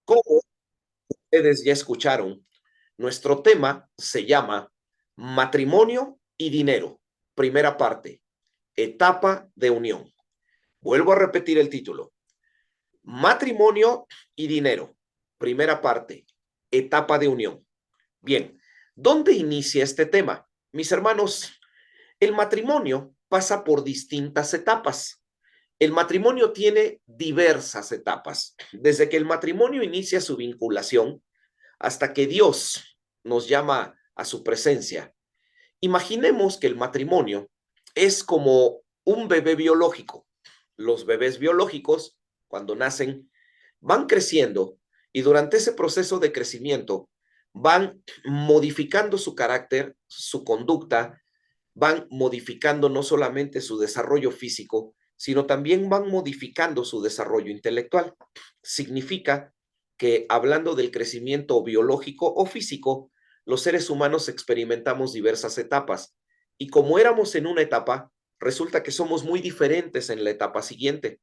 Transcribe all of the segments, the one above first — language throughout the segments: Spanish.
Como ustedes ya escucharon, nuestro tema se llama matrimonio y dinero. Primera parte, etapa de unión. Vuelvo a repetir el título. Matrimonio y dinero. Primera parte, etapa de unión. Bien, ¿dónde inicia este tema? Mis hermanos, el matrimonio pasa por distintas etapas. El matrimonio tiene diversas etapas. Desde que el matrimonio inicia su vinculación hasta que Dios nos llama a su presencia. Imaginemos que el matrimonio es como un bebé biológico. Los bebés biológicos, cuando nacen, van creciendo y durante ese proceso de crecimiento van modificando su carácter, su conducta, van modificando no solamente su desarrollo físico, sino también van modificando su desarrollo intelectual. Significa que hablando del crecimiento biológico o físico, los seres humanos experimentamos diversas etapas y como éramos en una etapa, resulta que somos muy diferentes en la etapa siguiente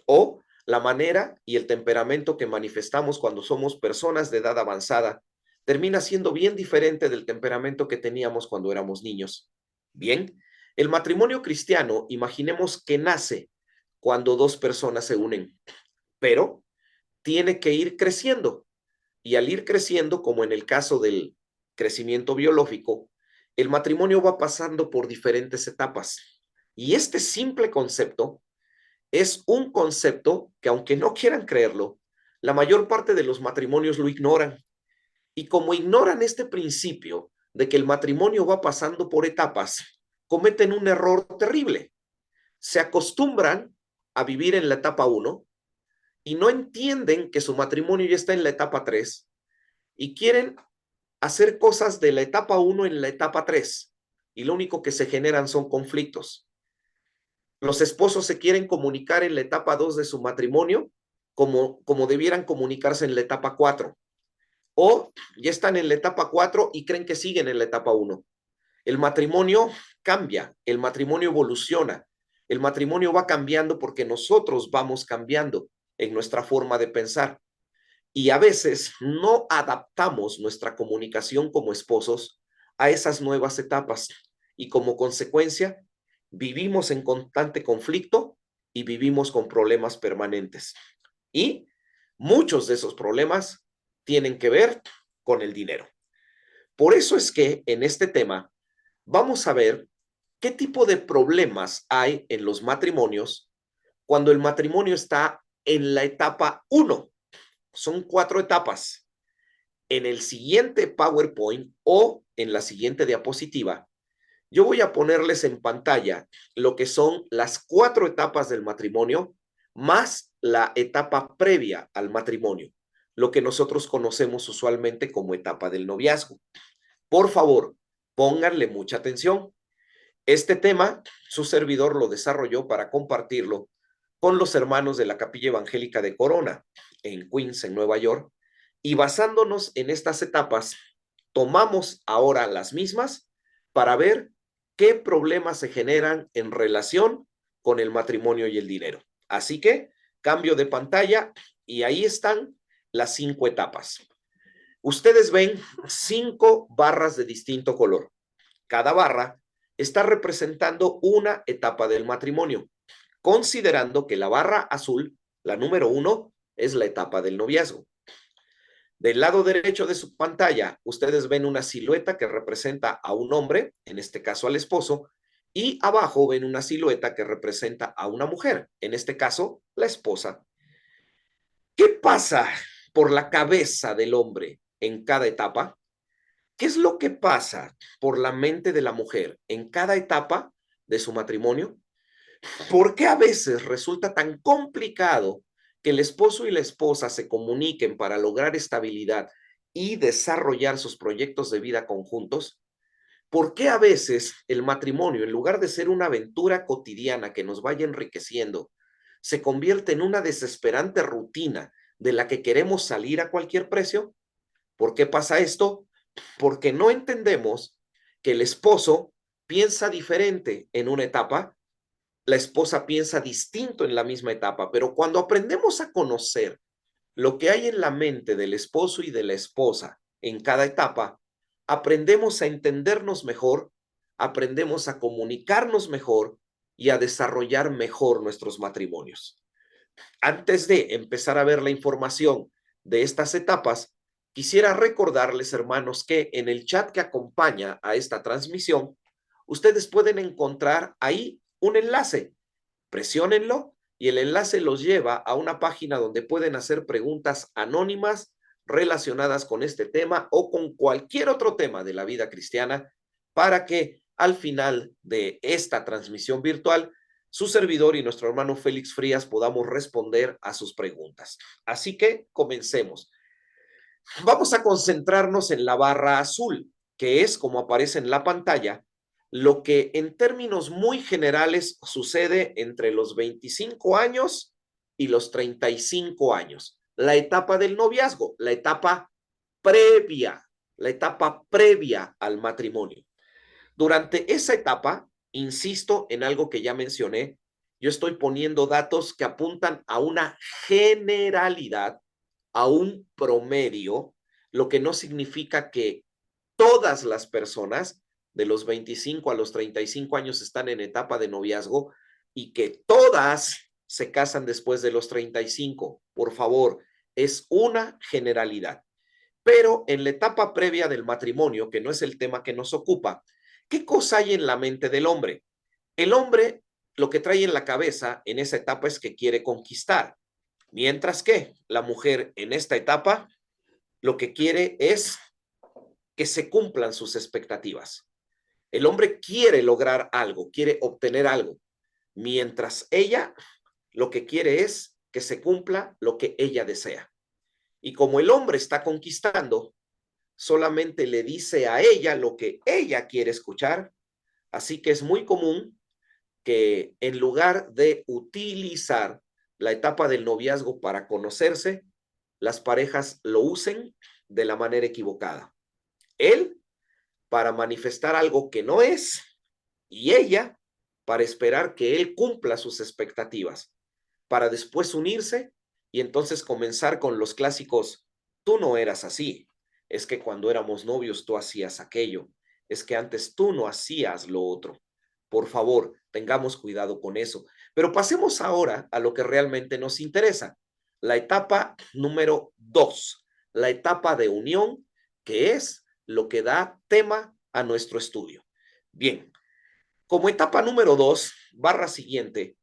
o la manera y el temperamento que manifestamos cuando somos personas de edad avanzada termina siendo bien diferente del temperamento que teníamos cuando éramos niños. Bien, el matrimonio cristiano, imaginemos que nace cuando dos personas se unen, pero tiene que ir creciendo. Y al ir creciendo, como en el caso del crecimiento biológico, el matrimonio va pasando por diferentes etapas. Y este simple concepto es un concepto que, aunque no quieran creerlo, la mayor parte de los matrimonios lo ignoran. Y como ignoran este principio de que el matrimonio va pasando por etapas, cometen un error terrible. Se acostumbran a vivir en la etapa uno y no entienden que su matrimonio ya está en la etapa 3 y quieren hacer cosas de la etapa uno en la etapa 3 y lo único que se generan son conflictos. Los esposos se quieren comunicar en la etapa 2 de su matrimonio como debieran comunicarse en la etapa 4. O ya están en la etapa 4 y creen que siguen en la etapa uno. El matrimonio cambia, el matrimonio evoluciona, el matrimonio va cambiando porque nosotros vamos cambiando en nuestra forma de pensar. Y a veces no adaptamos nuestra comunicación como esposos a esas nuevas etapas. Y como consecuencia, vivimos en constante conflicto y vivimos con problemas permanentes. Y muchos de esos problemas tienen que ver con el dinero. Por eso es que en este tema vamos a ver qué tipo de problemas hay en los matrimonios cuando el matrimonio está en la etapa uno. Son 4 etapas. En el siguiente PowerPoint o en la siguiente diapositiva, yo voy a ponerles en pantalla lo que son las 4 etapas del matrimonio más la etapa previa al matrimonio, lo que nosotros conocemos usualmente como etapa del noviazgo. Por favor, pónganle mucha atención. Este tema, su servidor lo desarrolló para compartirlo con los hermanos de la Capilla Evangélica de Corona en Queens, en Nueva York, y basándonos en estas etapas, tomamos ahora las mismas para ver qué problemas se generan en relación con el matrimonio y el dinero. Así que cambio de pantalla y ahí están las 5 etapas. Ustedes ven 5 barras de distinto color. Cada barra está representando una etapa del matrimonio, considerando que la barra azul, la número 1, es la etapa del noviazgo. Del lado derecho de su pantalla, ustedes ven una silueta que representa a un hombre, en este caso al esposo, y abajo ven una silueta que representa a una mujer, en este caso la esposa. ¿Qué pasa por la cabeza del hombre en cada etapa? ¿Qué es lo que pasa por la mente de la mujer en cada etapa de su matrimonio? ¿Por qué a veces resulta tan complicado que el esposo y la esposa se comuniquen para lograr estabilidad y desarrollar sus proyectos de vida conjuntos? ¿Por qué a veces el matrimonio, en lugar de ser una aventura cotidiana que nos vaya enriqueciendo, se convierte en una desesperante rutina de la que queremos salir a cualquier precio? ¿Por qué pasa esto? Porque no entendemos que el esposo piensa diferente en una etapa, la esposa piensa distinto en la misma etapa, pero cuando aprendemos a conocer lo que hay en la mente del esposo y de la esposa en cada etapa, aprendemos a entendernos mejor, aprendemos a comunicarnos mejor y a desarrollar mejor nuestros matrimonios. Antes de empezar a ver la información de estas etapas, quisiera recordarles, hermanos, que en el chat que acompaña a esta transmisión, ustedes pueden encontrar ahí un enlace. Presiónenlo y el enlace los lleva a una página donde pueden hacer preguntas anónimas relacionadas con este tema o con cualquier otro tema de la vida cristiana para que al final de esta transmisión virtual su servidor y nuestro hermano Félix Frías podamos responder a sus preguntas. Así que comencemos. Vamos a concentrarnos en la barra azul, que es como aparece en la pantalla, lo que en términos muy generales sucede entre los 25 años y los 35 años. La etapa del noviazgo, la etapa previa al matrimonio. Durante esa etapa, insisto en algo que ya mencioné, yo estoy poniendo datos que apuntan a una generalidad, a un promedio, lo que no significa que todas las personas de los 25 a los 35 años están en etapa de noviazgo y que todas se casan después de los 35. Por favor, es una generalidad. Pero en la etapa previa del matrimonio, que no es el tema que nos ocupa, ¿qué cosa hay en la mente del hombre? El hombre lo que trae en la cabeza en esa etapa es que quiere conquistar, mientras que la mujer en esta etapa lo que quiere es que se cumplan sus expectativas. El hombre quiere lograr algo, quiere obtener algo, mientras ella lo que quiere es que se cumpla lo que ella desea. Y como el hombre está conquistando, solamente le dice a ella lo que ella quiere escuchar, así que es muy común que en lugar de utilizar la etapa del noviazgo para conocerse, las parejas lo usen de la manera equivocada. Él para manifestar algo que no es y ella para esperar que él cumpla sus expectativas, para después unirse y entonces comenzar con los clásicos, tú no eras así, es que cuando éramos novios tú hacías aquello, es que antes tú no hacías lo otro. Por favor, tengamos cuidado con eso. Pero pasemos ahora a lo que realmente nos interesa, la etapa número 2, la etapa de unión, que es lo que da tema a nuestro estudio. Bien, como etapa número 2, barra siguiente,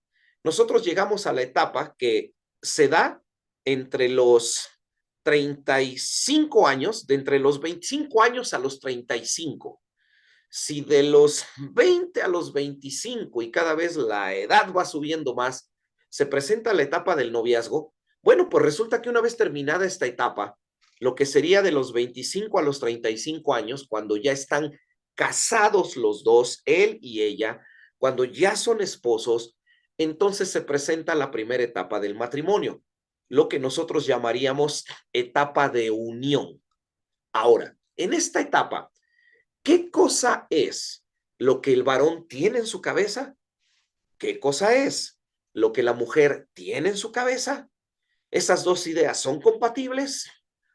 nosotros llegamos a la etapa que se da entre los 35 años, de entre los 25 años a los 35. Si de los 20 a los 25 y cada vez la edad va subiendo más, se presenta la etapa del noviazgo, bueno, pues resulta que una vez terminada esta etapa, lo que sería de los 25 a los 35 años, cuando ya están casados los dos, él y ella, cuando ya son esposos, entonces se presenta la primera etapa del matrimonio, lo que nosotros llamaríamos etapa de unión. Ahora, en esta etapa, ¿qué cosa es lo que el varón tiene en su cabeza? ¿Qué cosa es lo que la mujer tiene en su cabeza? ¿Esas dos ideas son compatibles?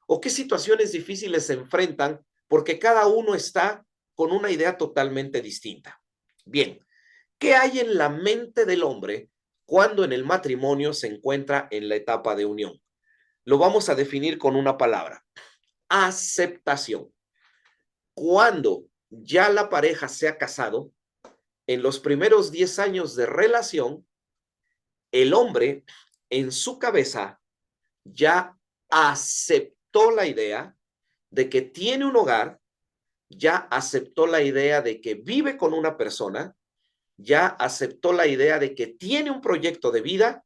¿O qué situaciones difíciles se enfrentan porque cada uno está con una idea totalmente distinta? Bien, ¿qué hay en la mente del hombre cuando en el matrimonio se encuentra en la etapa de unión? Lo vamos a definir con una palabra: aceptación. Cuando ya la pareja se ha casado, en los primeros 10 años de relación, el hombre en su cabeza ya aceptó la idea de que tiene un hogar, ya aceptó la idea de que vive con una persona, ya aceptó la idea de que tiene un proyecto de vida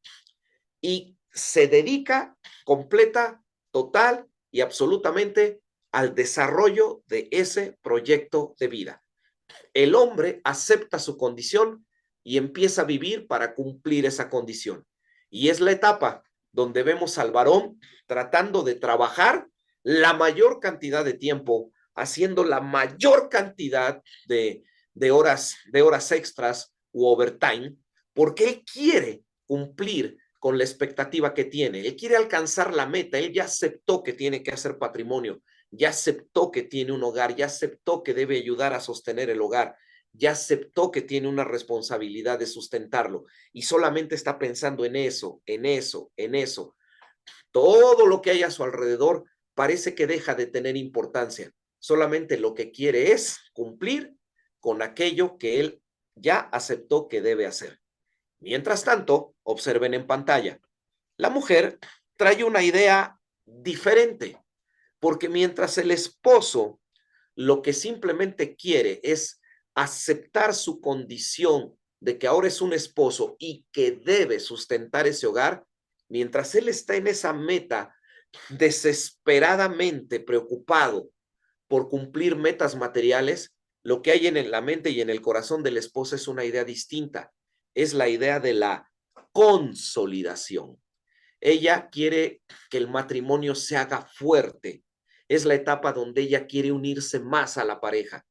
y se dedica completa, total y absolutamente al desarrollo de ese proyecto de vida. El hombre acepta su condición y empieza a vivir para cumplir esa condición. Y es la etapa donde vemos al varón tratando de trabajar la mayor cantidad de tiempo, haciendo la mayor cantidad de horas extras u overtime, porque él quiere cumplir con la expectativa que tiene. Él quiere alcanzar la meta. Él ya aceptó que tiene que hacer patrimonio, ya aceptó que tiene un hogar, ya aceptó que debe ayudar a sostener el hogar, ya aceptó que tiene una responsabilidad de sustentarlo y solamente está pensando en eso, en eso, en eso. Todo lo que hay a su alrededor parece que deja de tener importancia. Solamente lo que quiere es cumplir con aquello que él ya aceptó que debe hacer. Mientras tanto, observen en pantalla, la mujer trae una idea diferente, porque mientras el esposo lo que simplemente quiere es aceptar su condición de que ahora es un esposo y que debe sustentar ese hogar, mientras él está en esa meta desesperadamente preocupado por cumplir metas materiales, lo que hay en la mente y en el corazón del esposo es una idea distinta. Es la idea de la consolidación. Ella quiere que el matrimonio se haga fuerte. Es la etapa donde ella quiere unirse más a la pareja,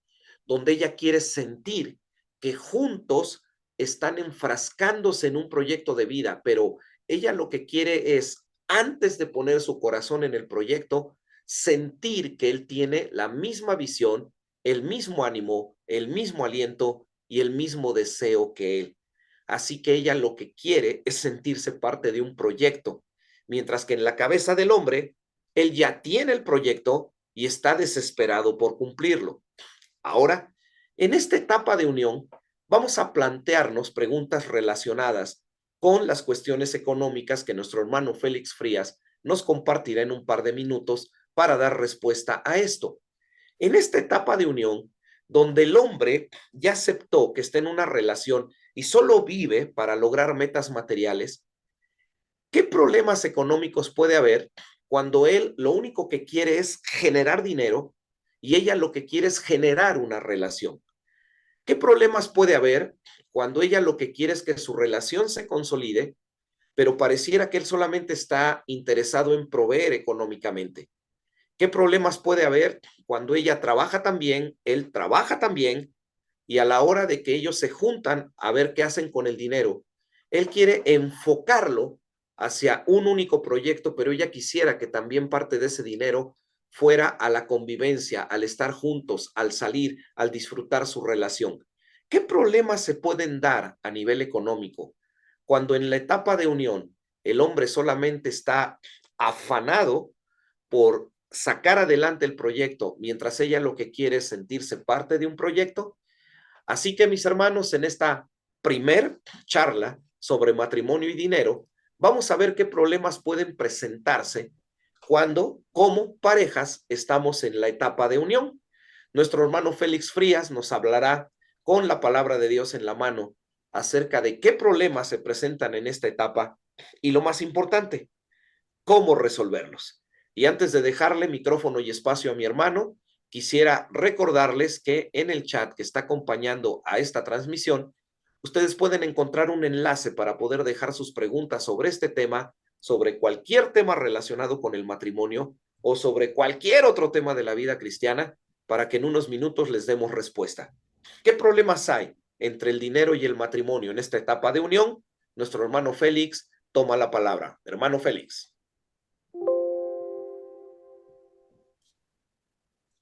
donde ella quiere sentir que juntos están enfrascándose en un proyecto de vida, pero ella lo que quiere es, antes de poner su corazón en el proyecto, sentir que él tiene la misma visión, el mismo ánimo, el mismo aliento y el mismo deseo que él. Así que ella lo que quiere es sentirse parte de un proyecto, mientras que en la cabeza del hombre, él ya tiene el proyecto y está desesperado por cumplirlo. Ahora, en esta etapa de unión, vamos a plantearnos preguntas relacionadas con las cuestiones económicas que nuestro hermano Félix Frías nos compartirá en un par de minutos para dar respuesta a esto. En esta etapa de unión, donde el hombre ya aceptó que está en una relación y solo vive para lograr metas materiales, ¿qué problemas económicos puede haber cuando él lo único que quiere es generar dinero y ella lo que quiere es generar una relación? ¿Qué problemas puede haber cuando ella lo que quiere es que su relación se consolide, pero pareciera que él solamente está interesado en proveer económicamente? ¿Qué problemas puede haber cuando ella trabaja también, él trabaja también, y a la hora de que ellos se juntan a ver qué hacen con el dinero, él quiere enfocarlo hacia un único proyecto, pero ella quisiera que también parte de ese dinero fuera a la convivencia, al estar juntos, al salir, al disfrutar su relación? ¿Qué problemas se pueden dar a nivel económico cuando en la etapa de unión el hombre solamente está afanado por sacar adelante el proyecto, mientras ella lo que quiere es sentirse parte de un proyecto? Así que, mis hermanos, en esta primer charla sobre matrimonio y dinero, vamos a ver qué problemas pueden presentarse cuando, como parejas, estamos en la etapa de unión. Nuestro hermano Félix Frías nos hablará con la palabra de Dios en la mano acerca de qué problemas se presentan en esta etapa y, lo más importante, cómo resolverlos. Y antes de dejarle micrófono y espacio a mi hermano, quisiera recordarles que en el chat que está acompañando a esta transmisión, ustedes pueden encontrar un enlace para poder dejar sus preguntas sobre este tema, sobre cualquier tema relacionado con el matrimonio o sobre cualquier otro tema de la vida cristiana, para que en unos minutos les demos respuesta. ¿Qué problemas hay entre el dinero y el matrimonio en esta etapa de unión? Nuestro hermano Félix toma la palabra. Hermano Félix.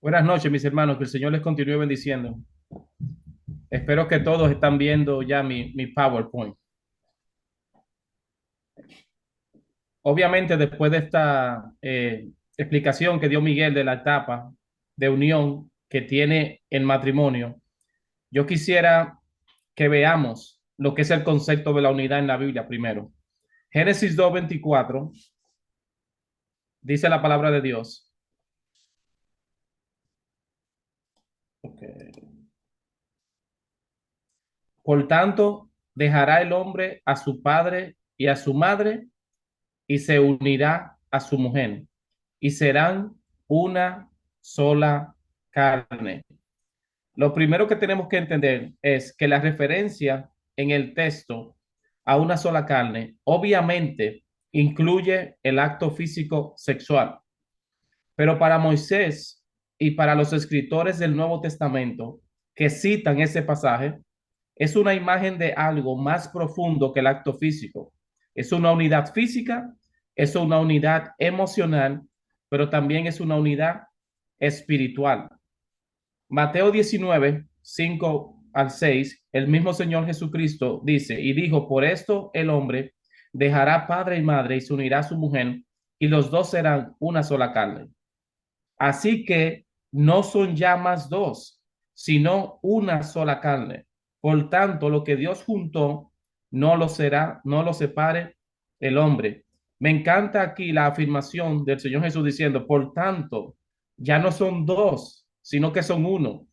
Buenas noches, mis hermanos, que el Señor les continúe bendiciendo. Espero que todos están viendo ya mi PowerPoint. Obviamente, después de esta explicación que dio Miguel de la etapa de unión que tiene el matrimonio, yo quisiera que veamos lo que es el concepto de la unidad en la Biblia primero. Génesis 2:24 dice la palabra de Dios. Okay. Por tanto, dejará el hombre a su padre y a su madre y se unirá a su mujer y serán una sola carne. Lo primero que tenemos que entender es que la referencia en el texto a una sola carne obviamente incluye el acto físico sexual, pero para Moisés y para los escritores del Nuevo Testamento que citan ese pasaje, es una imagen de algo más profundo que el acto físico. Es una unidad física, es una unidad emocional, pero también es una unidad espiritual. Mateo 19, 5 al 6, el mismo Señor Jesucristo dice, y dijo, por esto el hombre dejará padre y madre y se unirá a su mujer, y los dos serán una sola carne. Así que no son ya más dos, sino una sola carne. Por tanto, lo que Dios juntó, no lo será, no lo separe el hombre. Me encanta aquí la afirmación del Señor Jesús diciendo, por tanto, ya no son dos, sino que son uno.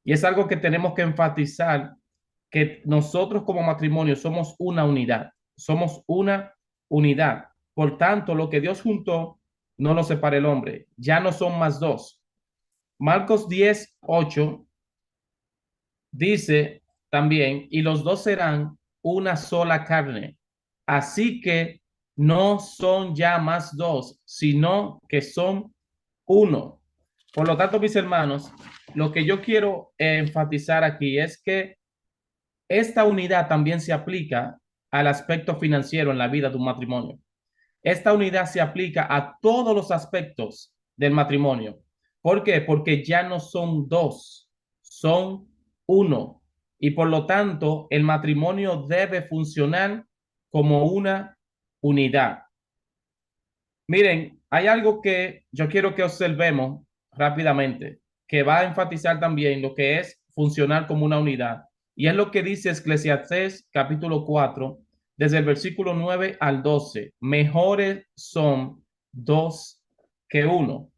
Y es algo que tenemos que enfatizar, que nosotros como matrimonio somos una unidad, somos una unidad. Por tanto, lo que Dios juntó, no lo separa el hombre, ya no son más dos. Marcos 10:8 dice también, y los dos serán una sola carne. Así que no son ya más dos, sino que son uno. Por lo tanto, mis hermanos, lo que yo quiero enfatizar aquí es que esta unidad también se aplica al aspecto financiero en la vida de un matrimonio. Esta unidad se aplica a todos los aspectos del matrimonio. ¿Por qué? Porque ya no son dos, son uno. Y por lo tanto, el matrimonio debe funcionar como una unidad. Miren, hay algo que yo quiero que observemos rápidamente, que va a enfatizar también lo que es funcionar como una unidad. Y es lo que dice Eclesiastés capítulo 4, desde el versículo 9 al 12. Mejores son dos que uno.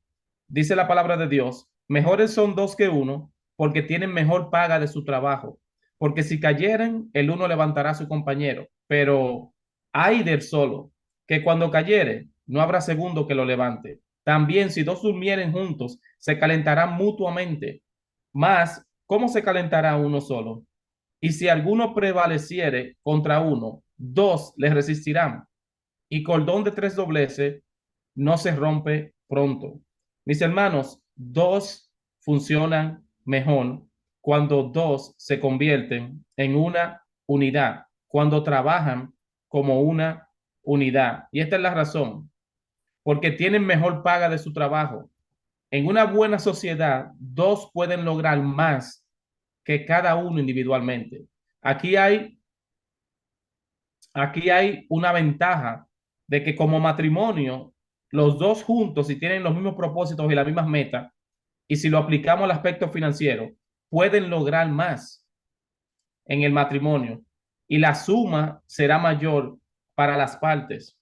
Dice la palabra de Dios, mejores son dos que uno, porque tienen mejor paga de su trabajo. Porque si cayeren, el uno levantará a su compañero. Pero hay del solo, que cuando cayere, no habrá segundo que lo levante. También si dos durmieren juntos, se calentarán mutuamente. Mas, ¿cómo se calentará uno solo? Y si alguno prevaleciere contra uno, dos le resistirán. Y cordón de tres dobleces no se rompe pronto. Mis hermanos, dos funcionan mejor cuando dos se convierten en una unidad, cuando trabajan como una unidad. Y esta es la razón, porque tienen mejor paga de su trabajo. En una buena sociedad, dos pueden lograr más que cada uno individualmente. Aquí hay, aquí hay una ventaja de que como matrimonio, los dos juntos, si tienen los mismos propósitos y las mismas metas, y si lo aplicamos al aspecto financiero, pueden lograr más en el matrimonio y la suma será mayor para las partes.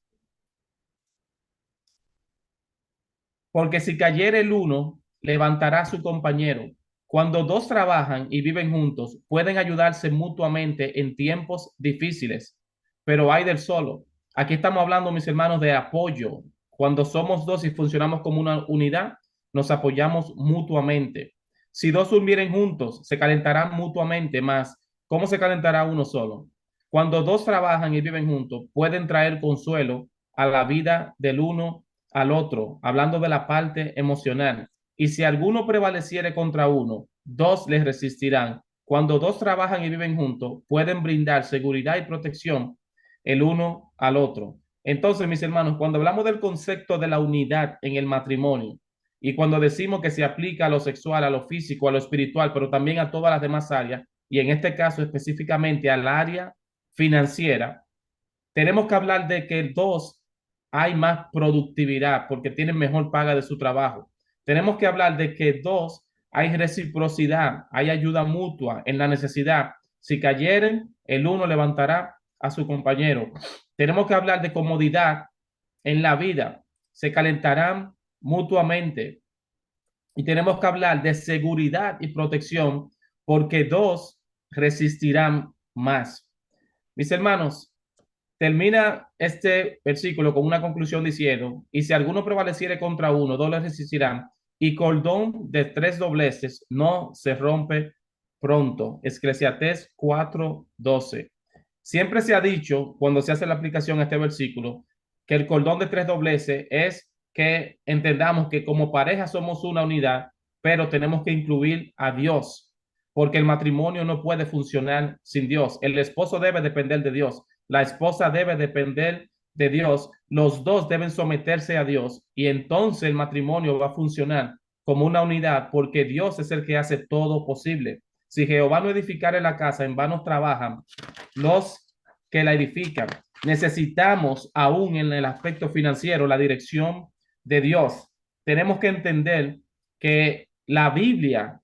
Porque si cayere el uno, levantará a su compañero. Cuando dos trabajan y viven juntos, pueden ayudarse mutuamente en tiempos difíciles, pero hay del solo. Aquí estamos hablando, mis hermanos, de apoyo. Cuando somos dos y funcionamos como una unidad, nos apoyamos mutuamente. Si dos durmieren juntos, se calentarán mutuamente más. ¿Cómo se calentará uno solo? Cuando dos trabajan y viven juntos, pueden traer consuelo a la vida del uno al otro, hablando de la parte emocional. Y si alguno prevaleciere contra uno, dos les resistirán. Cuando dos trabajan y viven juntos, pueden brindar seguridad y protección el uno al otro. Entonces, mis hermanos, cuando hablamos del concepto de la unidad en el matrimonio y cuando decimos que se aplica a lo sexual, a lo físico, a lo espiritual, pero también a todas las demás áreas, y en este caso específicamente al área financiera, tenemos que hablar de que dos hay más productividad porque tienen mejor paga de su trabajo. Tenemos que hablar de que dos hay reciprocidad, hay ayuda mutua en la necesidad. Si cayeren, el uno levantará a su compañero. Tenemos que hablar de comodidad en la vida. Se calentarán mutuamente. Y tenemos que hablar de seguridad y protección porque dos resistirán más. Mis hermanos, termina este versículo con una conclusión diciendo, y si alguno prevaleciere contra uno, dos le resistirán, y cordón de tres dobleces no se rompe pronto. Eclesiastés 4:12. Siempre se ha dicho, cuando se hace la aplicación a este versículo, que el cordón de tres dobleces es que entendamos que como pareja somos una unidad, pero tenemos que incluir a Dios, porque el matrimonio no puede funcionar sin Dios. El esposo debe depender de Dios. La esposa debe depender de Dios, los dos deben someterse a Dios y entonces el matrimonio va a funcionar como una unidad porque Dios es el que hace todo posible. Si Jehová no edificare la casa, en vano trabajan los que la edifican. Necesitamos aún en el aspecto financiero la dirección de Dios. Tenemos que entender que la Biblia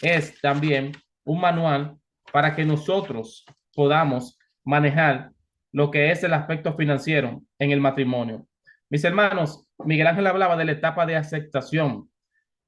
es también un manual para que nosotros podamos manejar lo que es el aspecto financiero en el matrimonio. Mis hermanos, Miguel Ángel hablaba de la etapa de aceptación.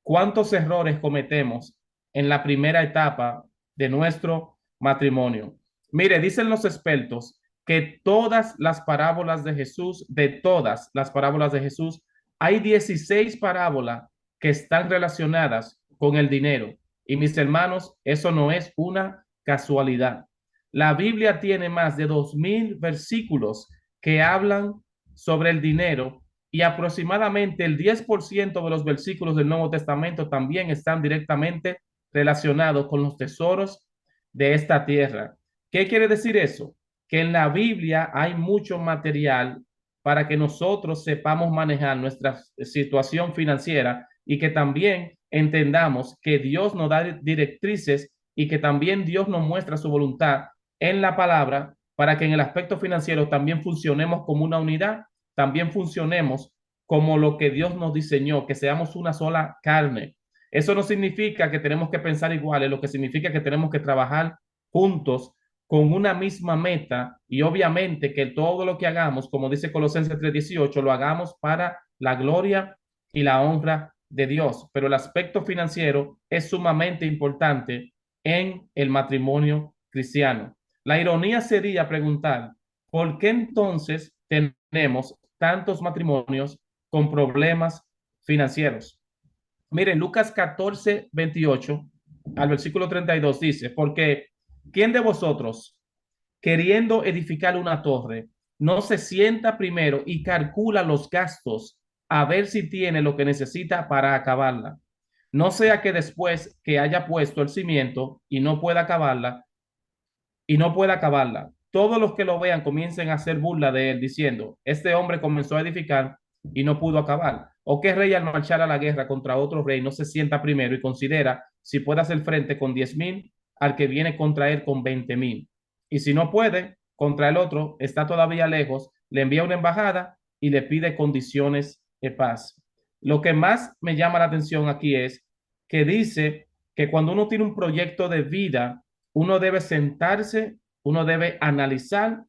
¿Cuántos errores cometemos en la primera etapa de nuestro matrimonio? Mire, dicen los expertos que todas las parábolas de Jesús, de todas las parábolas de Jesús, hay 16 parábolas que están relacionadas con el dinero. Y mis hermanos, eso no es una casualidad. La Biblia tiene más de 2000 versículos que hablan sobre el dinero y aproximadamente el 10% de los versículos del Nuevo Testamento también están directamente relacionados con los tesoros de esta tierra. ¿Qué quiere decir eso? Que en la Biblia hay mucho material para que nosotros sepamos manejar nuestra situación financiera y que también entendamos que Dios nos da directrices y que también Dios nos muestra su voluntad en la palabra para que en el aspecto financiero también funcionemos como una unidad, también funcionemos como lo que Dios nos diseñó, que seamos una sola carne. Eso no significa que tenemos que pensar iguales, lo que significa que tenemos que trabajar juntos con una misma meta y obviamente que todo lo que hagamos, como dice Colosenses 3:18, lo hagamos para la gloria y la honra de Dios. Pero el aspecto financiero es sumamente importante en el matrimonio cristiano. La ironía sería preguntar, ¿por qué entonces tenemos tantos matrimonios con problemas financieros? Miren, Lucas 14:28 al versículo 32 dice, porque ¿quién de vosotros, queriendo edificar una torre, no se sienta primero y calcula los gastos a ver si tiene lo que necesita para acabarla? No sea que después que haya puesto el cimiento y no pueda acabarla, todos los que lo vean comiencen a hacer burla de él, diciendo, este hombre comenzó a edificar y no pudo acabar. ¿O qué rey al marchar a la guerra contra otro rey no se sienta primero y considera si puede hacer frente con 10,000 al que viene contra él con 20,000? Y si no puede, contra el otro está todavía lejos, le envía una embajada y le pide condiciones de paz. Lo que más me llama la atención aquí es que dice que cuando uno tiene un proyecto de vida, uno debe sentarse, uno debe analizar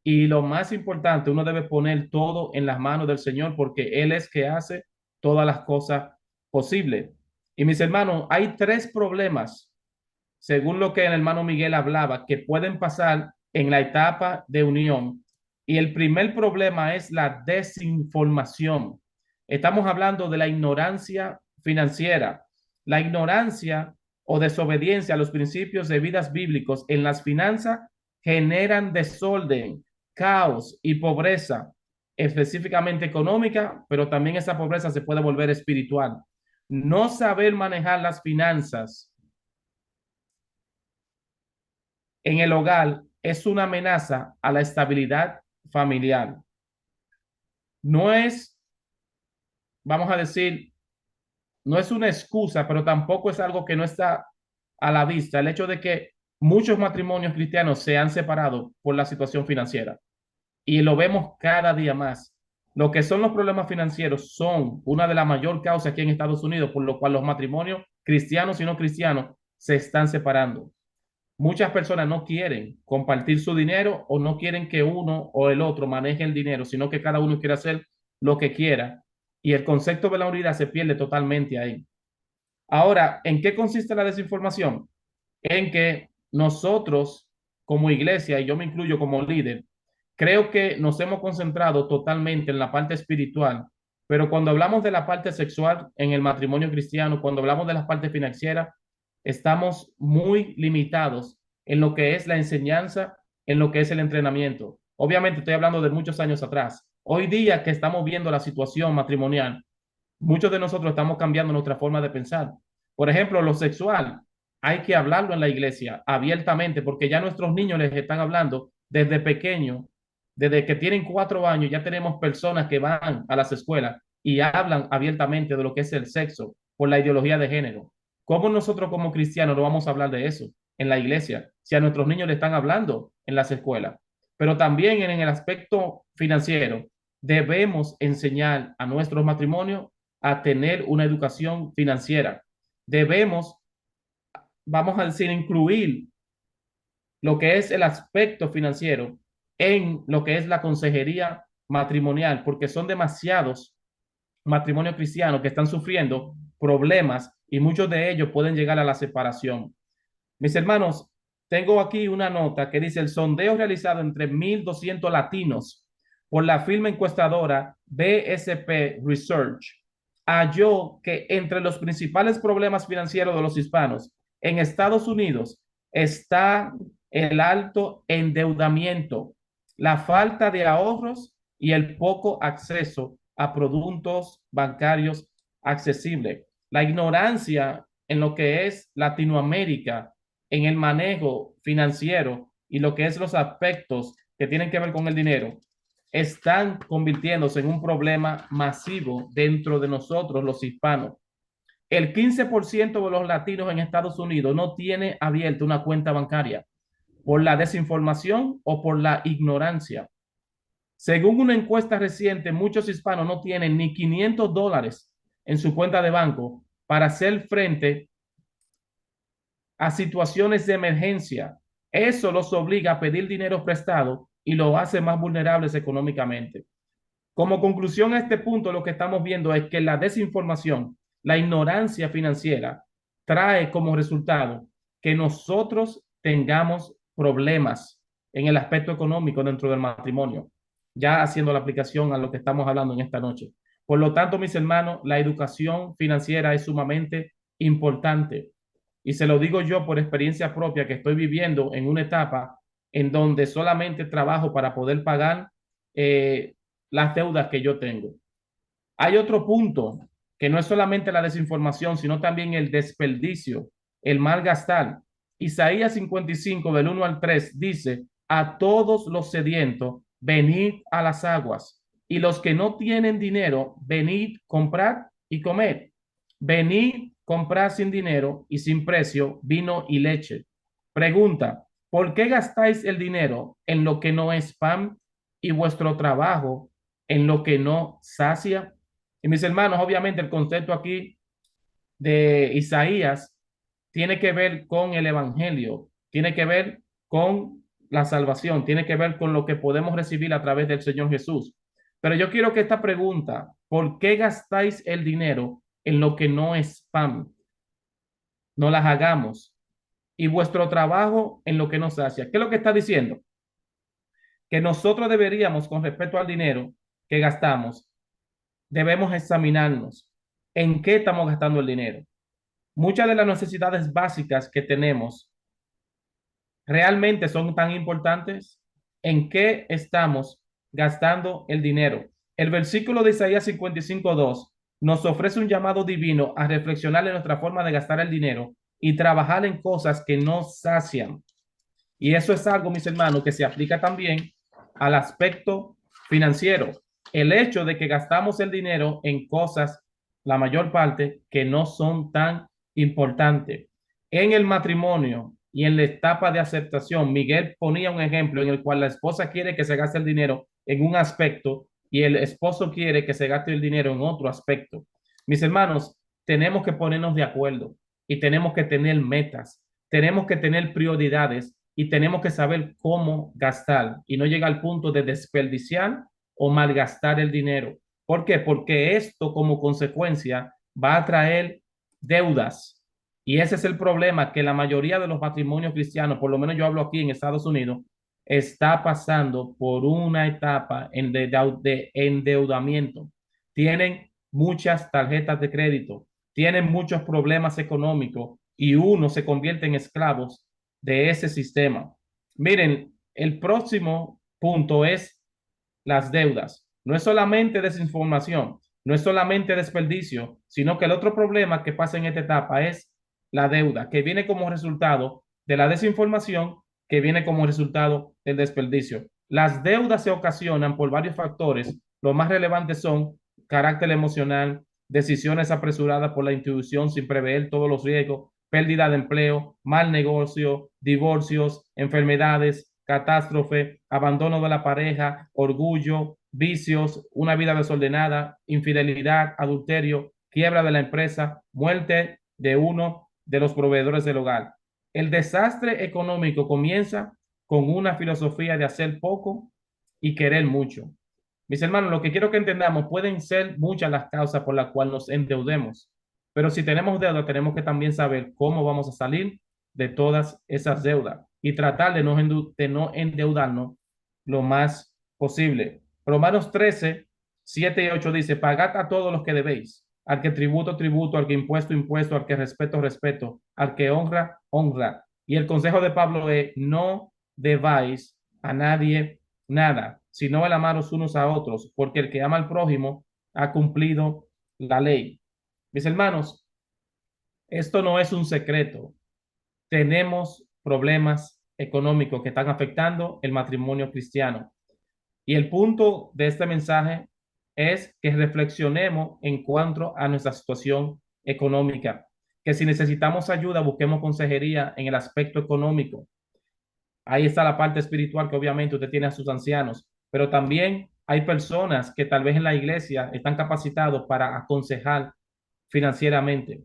y lo más importante, uno debe poner todo en las manos del Señor porque Él es que hace todas las cosas posibles. Y mis hermanos, hay tres problemas, según lo que el hermano Miguel hablaba, que pueden pasar en la etapa de unión. Y el primer problema es la desinformación. Estamos hablando de la ignorancia financiera. La ignorancia o desobediencia a los principios de vidas bíblicos en las finanzas generan desorden, caos y pobreza, específicamente económica, pero también esa pobreza se puede volver espiritual. No saber manejar las finanzas en el hogar es una amenaza a la estabilidad familiar. No es, vamos a decir, no es una excusa, pero tampoco es algo que no está a la vista. El hecho de que muchos matrimonios cristianos se han separado por la situación financiera y lo vemos cada día más. Lo que son los problemas financieros son una de las mayores causas aquí en Estados Unidos, por lo cual los matrimonios cristianos y no cristianos se están separando. Muchas personas no quieren compartir su dinero o no quieren que uno o el otro maneje el dinero, sino que cada uno quiere hacer lo que quiera y el concepto de la unidad se pierde totalmente ahí. Ahora, ¿en qué consiste la desinformación? En que nosotros como iglesia, y yo me incluyo como líder, creo que nos hemos concentrado totalmente en la parte espiritual, pero cuando hablamos de la parte sexual en el matrimonio cristiano, cuando hablamos de la parte financiera, estamos muy limitados en lo que es la enseñanza, en lo que es el entrenamiento. Obviamente estoy hablando de muchos años atrás. Hoy día que estamos viendo la situación matrimonial, muchos de nosotros estamos cambiando nuestra forma de pensar. Por ejemplo, lo sexual, hay que hablarlo en la iglesia abiertamente porque ya nuestros niños les están hablando desde pequeños Desde que tienen 4 años ya tenemos personas que van a las escuelas y hablan abiertamente de lo que es el sexo por la ideología de género. ¿Cómo nosotros como cristianos no vamos a hablar de eso en la iglesia si a nuestros niños le están hablando en las escuelas? Pero también en el aspecto financiero debemos enseñar a nuestros matrimonios a tener una educación financiera. Debemos, vamos a decir, incluir lo que es el aspecto financiero en lo que es la consejería matrimonial, porque son demasiados matrimonios cristianos que están sufriendo problemas y muchos de ellos pueden llegar a la separación. Mis hermanos, tengo aquí una nota que dice el sondeo realizado entre 1,200 latinos por la firma encuestadora BSP Research halló que entre los principales problemas financieros de los hispanos en Estados Unidos está el alto endeudamiento, la falta de ahorros y el poco acceso a productos bancarios accesibles. La ignorancia en lo que es Latinoamérica en el manejo financiero y lo que es los aspectos que tienen que ver con el dinero están convirtiéndose en un problema masivo dentro de nosotros los hispanos. El 15% de los latinos en Estados Unidos no tiene abierta una cuenta bancaria por la desinformación o por la ignorancia. Según una encuesta reciente, muchos hispanos no tienen ni $500 en su cuenta de banco para hacer frente a situaciones de emergencia. Eso los obliga a pedir dinero prestado y lo hace más vulnerables económicamente. Como conclusión a este punto, lo que estamos viendo es que la desinformación, la ignorancia financiera, trae como resultado que nosotros tengamos problemas en el aspecto económico dentro del matrimonio, ya haciendo la aplicación a lo que estamos hablando en esta noche. Por lo tanto, mis hermanos, la educación financiera es sumamente importante. Y se lo digo yo por experiencia propia, que estoy viviendo en una etapa en donde solamente trabajo para poder pagar las deudas que yo tengo. Hay otro punto que no es solamente la desinformación, sino también el desperdicio, el malgastar. Isaías 55 del 1 al 3 dice, a todos los sedientos, venid a las aguas, y los que no tienen dinero, venid, comprad y comed. Venid, comprad sin dinero y sin precio vino y leche. Pregunta, ¿por qué gastáis el dinero en lo que no es pan y vuestro trabajo en lo que no sacia? Y mis hermanos, obviamente el concepto aquí de Isaías tiene que ver con el evangelio, tiene que ver con la salvación, tiene que ver con lo que podemos recibir a través del Señor Jesús. Pero yo quiero que esta pregunta, ¿por qué gastáis el dinero en lo que no es pan? No las hagamos. Y vuestro trabajo en lo que nos sacia. ¿Qué es lo que está diciendo? Que nosotros deberíamos, con respecto al dinero que gastamos, debemos examinarnos en qué estamos gastando el dinero. Muchas de las necesidades básicas que tenemos realmente son tan importantes. ¿En qué estamos gastando el dinero? El versículo de Isaías 55:2 nos ofrece un llamado divino a reflexionar en nuestra forma de gastar el dinero y trabajar en cosas que nos sacian. Y eso es algo, mis hermanos, que se aplica también al aspecto financiero. El hecho de que gastamos el dinero en cosas, la mayor parte, que no son tan importantes. En el matrimonio y en la etapa de aceptación, Miguel ponía un ejemplo en el cual la esposa quiere que se gaste el dinero en un aspecto y el esposo quiere que se gaste el dinero en otro aspecto. Mis hermanos, tenemos que ponernos de acuerdo y tenemos que tener metas, tenemos que tener prioridades y tenemos que saber cómo gastar y no llegar al punto de desperdiciar o malgastar el dinero. ¿Por qué? Porque esto como consecuencia va a traer deudas. Y ese es el problema que la mayoría de los matrimonios cristianos, por lo menos yo hablo aquí en Estados Unidos, está pasando por una etapa de endeudamiento. Tienen muchas tarjetas de crédito, tienen muchos problemas económicos y uno se convierte en esclavos de ese sistema. Miren, el próximo punto es las deudas. No es solamente desinformación, no es solamente desperdicio, sino que el otro problema que pasa en esta etapa es la deuda, que viene como resultado de la desinformación, que viene como resultado del desperdicio. Las deudas se ocasionan por varios factores. Los más relevantes son carácter emocional, decisiones apresuradas por la intuición sin prever todos los riesgos, pérdida de empleo, mal negocio, divorcios, enfermedades, catástrofe, abandono de la pareja, orgullo, vicios, una vida desordenada, infidelidad, adulterio, quiebra de la empresa, muerte de uno de los proveedores del hogar. El desastre económico comienza con una filosofía de hacer poco y querer mucho. Mis hermanos, lo que quiero que entendamos, pueden ser muchas las causas por las cuales nos endeudemos, pero si tenemos deuda, tenemos que también saber cómo vamos a salir de todas esas deudas y tratar de no endeudarnos lo más posible. Romanos 13, 7 y 8 dice, pagad a todos los que debéis, al que tributo, tributo, al que impuesto, impuesto, al que respeto, respeto, al que honra, honra. Y el consejo de Pablo es, no debáis a nadie nada, sino el amaros unos a otros, porque el que ama al prójimo ha cumplido la ley. Mis hermanos, esto no es un secreto. Tenemos problemas económicos que están afectando el matrimonio cristiano. Y el punto de este mensaje es que reflexionemos en cuanto a nuestra situación económica, que si necesitamos ayuda, busquemos consejería en el aspecto económico. Ahí está la parte espiritual que obviamente usted tiene a sus ancianos, pero también hay personas que tal vez en la iglesia están capacitados para aconsejar financieramente.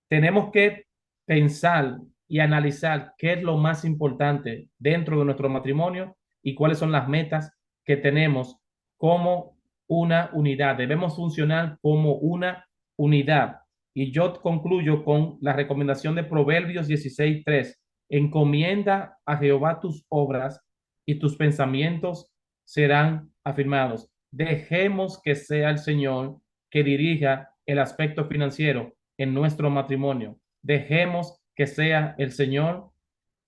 Tenemos que pensar y analizar qué es lo más importante dentro de nuestro matrimonio y cuáles son las metas que tenemos como una unidad. Debemos funcionar como una unidad. Y yo concluyo con la recomendación de Proverbios 16:3. Encomienda a Jehová tus obras y tus pensamientos serán afirmados. Dejemos que sea el Señor que dirija el aspecto financiero en nuestro matrimonio. Dejemos que sea el Señor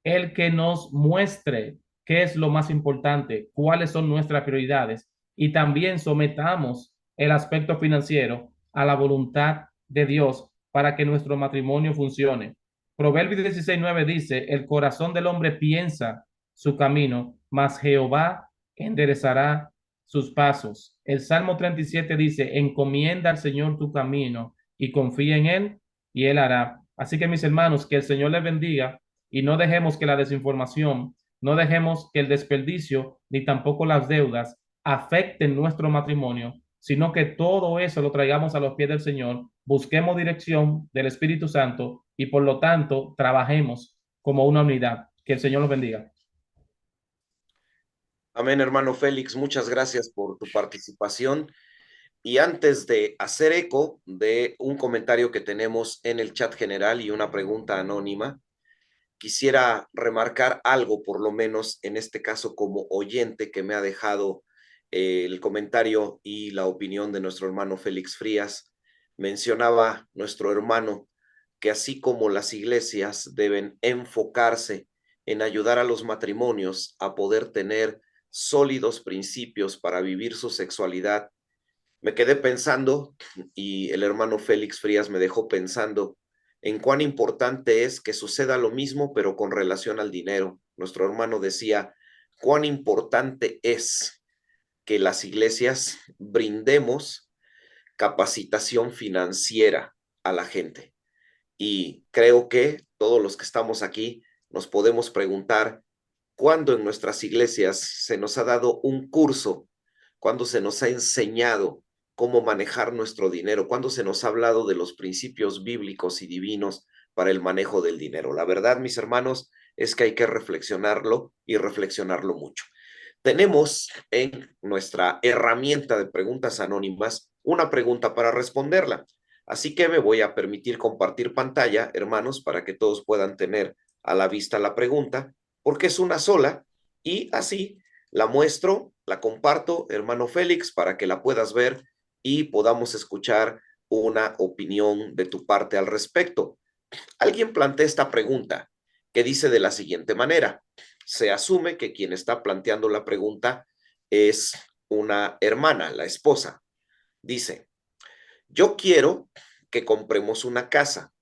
el que nos muestre qué es lo más importante, cuáles son nuestras prioridades y también sometamos el aspecto financiero a la voluntad de Dios para que nuestro matrimonio funcione. Proverbios 16:9 dice, el corazón del hombre piensa su camino, mas Jehová enderezará sus pasos. El Salmo 37 dice, encomienda al Señor tu camino y confía en Él y Él hará. Así que mis hermanos, que el Señor les bendiga y no dejemos que la desinformación, no dejemos que el desperdicio ni tampoco las deudas afecten nuestro matrimonio, sino que todo eso lo traigamos a los pies del Señor, busquemos dirección del Espíritu Santo y por lo tanto trabajemos como una unidad. Que el Señor los bendiga. Amén, hermano Félix, muchas gracias por tu participación. Y antes de hacer eco de un comentario que tenemos en el chat general y una pregunta anónima, quisiera remarcar algo, por lo menos en este caso como oyente que me ha dejado el comentario y la opinión de nuestro hermano Félix Frías. Mencionaba nuestro hermano que así como las iglesias deben enfocarse en ayudar a los matrimonios a poder tener sólidos principios para vivir su sexualidad, me quedé pensando y el hermano Félix Frías me dejó pensando en cuán importante es que suceda lo mismo, pero con relación al dinero. Nuestro hermano decía, cuán importante es que las iglesias brindemos capacitación financiera a la gente. Y creo que todos los que estamos aquí nos podemos preguntar cuándo en nuestras iglesias se nos ha dado un curso, cuándo se nos ha enseñado cómo manejar nuestro dinero, cuándo se nos ha hablado de los principios bíblicos y divinos para el manejo del dinero. La verdad, mis hermanos, es que hay que reflexionarlo y reflexionarlo mucho. Tenemos en nuestra herramienta de preguntas anónimas una pregunta para responderla. Así que me voy a permitir compartir pantalla, hermanos, para que todos puedan tener a la vista la pregunta, porque es una sola y así la muestro, la comparto, hermano Félix, para que la puedas ver y podamos escuchar una opinión de tu parte al respecto. Alguien plantea esta pregunta que dice de la siguiente manera. Se asume que quien está planteando la pregunta es una hermana, la esposa. Dice, yo quiero que compremos una casa,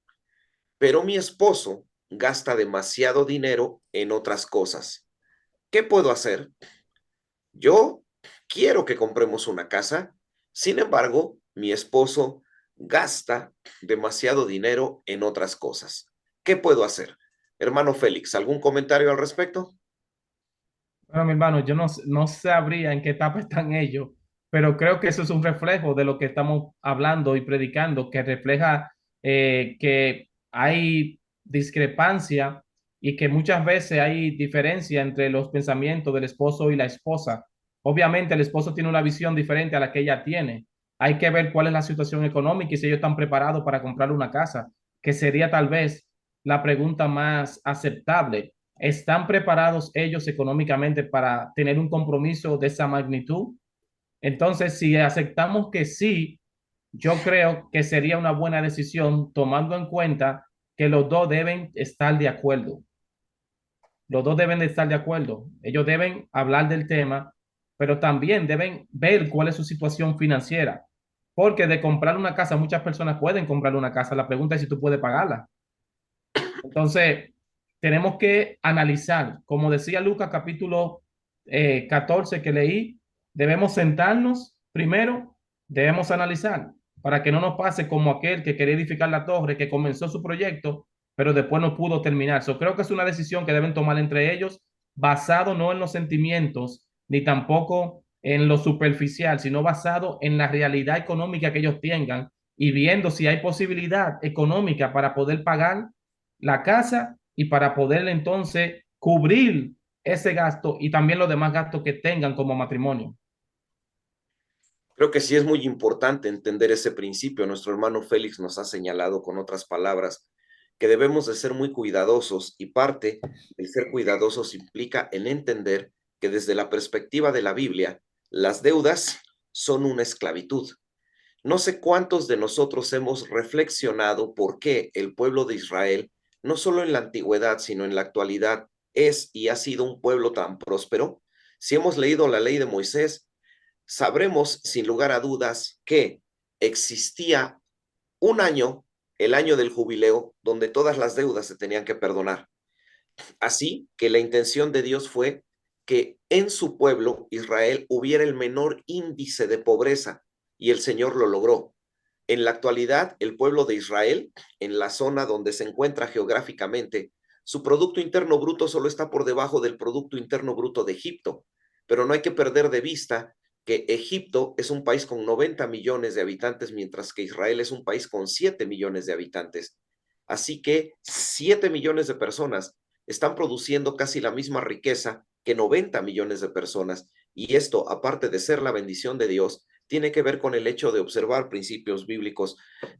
pero mi esposo gasta demasiado dinero en otras cosas. ¿Qué puedo hacer? Yo quiero que compremos una casa, sin embargo, mi esposo gasta demasiado dinero en otras cosas. ¿Qué puedo hacer? Hermano Félix, ¿algún comentario al respecto? Bueno, mi hermano, yo no sabría en qué etapa están ellos, pero creo que eso es un reflejo de lo que estamos hablando y predicando, que refleja que hay discrepancia y que muchas veces hay diferencia entre los pensamientos del esposo y la esposa. Obviamente, el esposo tiene una visión diferente a la que ella tiene. Hay que ver cuál es la situación económica y si ellos están preparados para comprar una casa, que sería tal vez la pregunta más aceptable. ¿Están preparados ellos económicamente para tener un compromiso de esa magnitud? Entonces, si aceptamos que sí, yo creo que sería una buena decisión tomando en cuenta que los dos deben estar de acuerdo. Los dos deben de estar de acuerdo. Ellos deben hablar del tema, pero también deben ver cuál es su situación financiera. Porque de comprar una casa, muchas personas pueden comprar una casa. La pregunta es si tú puedes pagarla. Entonces, tenemos que analizar, como decía Lucas capítulo 14 que leí, debemos sentarnos primero, debemos analizar para que no nos pase como aquel que quería edificar la torre, que comenzó su proyecto, pero después no pudo terminar. So, creo que es una decisión que deben tomar entre ellos, basado no en los sentimientos, ni tampoco en lo superficial, sino basado en la realidad económica que ellos tengan y viendo si hay posibilidad económica para poder pagar la casa y para poder entonces cubrir ese gasto y también los demás gastos que tengan como matrimonio. Creo que sí es muy importante entender ese principio. Nuestro hermano Félix nos ha señalado con otras palabras que debemos de ser muy cuidadosos y parte del ser cuidadosos implica en entender que desde la perspectiva de la Biblia, las deudas son una esclavitud. No sé cuántos de nosotros hemos reflexionado por qué el pueblo de Israel, no solo en la antigüedad, sino en la actualidad, es y ha sido un pueblo tan próspero. Si hemos leído la ley de Moisés, sabremos sin lugar a dudas que existía un año, el año del jubileo, donde todas las deudas se tenían que perdonar. Así que la intención de Dios fue que en su pueblo, Israel, hubiera el menor índice de pobreza y el Señor lo logró. En la actualidad, el pueblo de Israel, en la zona donde se encuentra geográficamente, su Producto Interno Bruto solo está por debajo del Producto Interno Bruto de Egipto, pero no hay que perder de vista que Egipto es un país con 90 millones de habitantes, mientras que Israel es un país con 7 millones de habitantes. Así que 7 millones de personas están produciendo casi la misma riqueza que 90 millones de personas. Y esto, aparte de ser la bendición de Dios, tiene que ver con el hecho de observar principios bíblicos.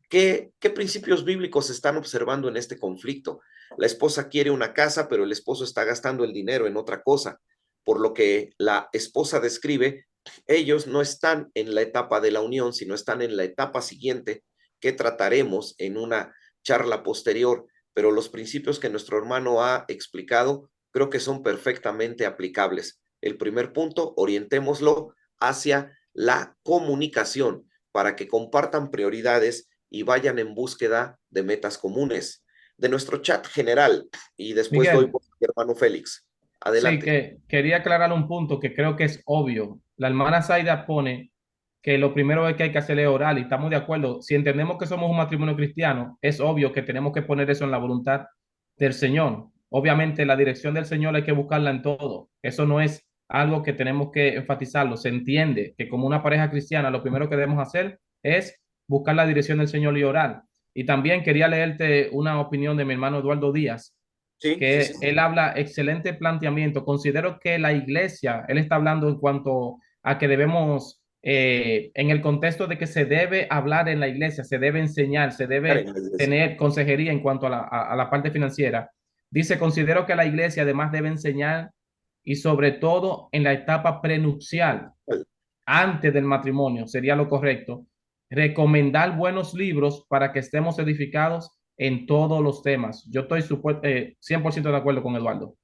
¿Qué principios bíblicos se están observando en este conflicto? La esposa quiere una casa, pero el esposo está gastando el dinero en otra cosa. Por lo que la esposa describe, ellos no están en la etapa de la unión, sino están en la etapa siguiente que trataremos en una charla posterior, pero los principios que nuestro hermano ha explicado creo que son perfectamente aplicables. El primer punto, orientémoslo hacia la comunicación para que compartan prioridades y vayan en búsqueda de metas comunes. De nuestro chat general, y después doy Miguel, por mi hermano Félix. sí, Adelante. que quería aclarar un punto que creo que es obvio. La hermana Zaida pone que lo primero es que hay que hacerle oral y estamos de acuerdo. Si entendemos que somos un matrimonio cristiano, es obvio que tenemos que poner eso en la voluntad del Señor. Obviamente la dirección del Señor hay que buscarla en todo. Eso no es algo que tenemos que enfatizarlo. Se entiende que como una pareja cristiana lo primero que debemos hacer es buscar la dirección del Señor y orar. Y también quería leerte una opinión de mi hermano Eduardo Díaz, Sí, sí, sí. que él habla excelente planteamiento. Considero que la iglesia, él está hablando en cuanto a que debemos, en el contexto de que se debe hablar en la iglesia, se debe enseñar, se debe Karen, les decía. tener consejería en cuanto a la parte financiera. Dice, considero que la iglesia además debe enseñar y sobre todo en la etapa prenupcial, antes del matrimonio, sería lo correcto, recomendar buenos libros para que estemos edificados en todos los temas. Yo estoy 100% de acuerdo con Eduardo.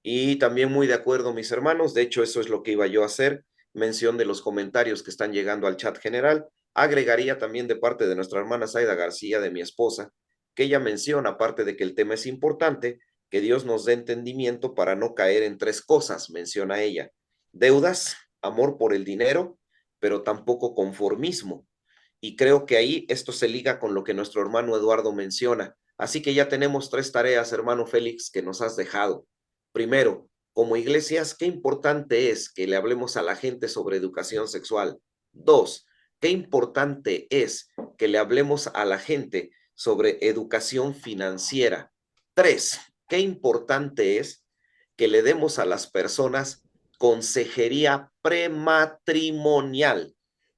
Y también muy de acuerdo, mis hermanos. De hecho, eso es lo que iba yo a hacer. Mención de los comentarios que están llegando al chat general. Agregaría también de parte de nuestra hermana Zaida García, de mi esposa, que ella menciona, aparte de que el tema es importante, que Dios nos dé entendimiento para no caer en tres cosas, menciona ella. deudas, amor por el dinero, pero tampoco conformismo. Y creo que ahí esto se liga con lo que nuestro hermano Eduardo menciona. Así que ya tenemos 3 tareas, hermano Félix, que nos has dejado. Primero, como iglesias, qué importante es que le hablemos a la gente sobre educación sexual. 2, qué importante es que le hablemos a la gente sobre educación financiera. 3, qué importante es que le demos a las personas consejería prematrimonial,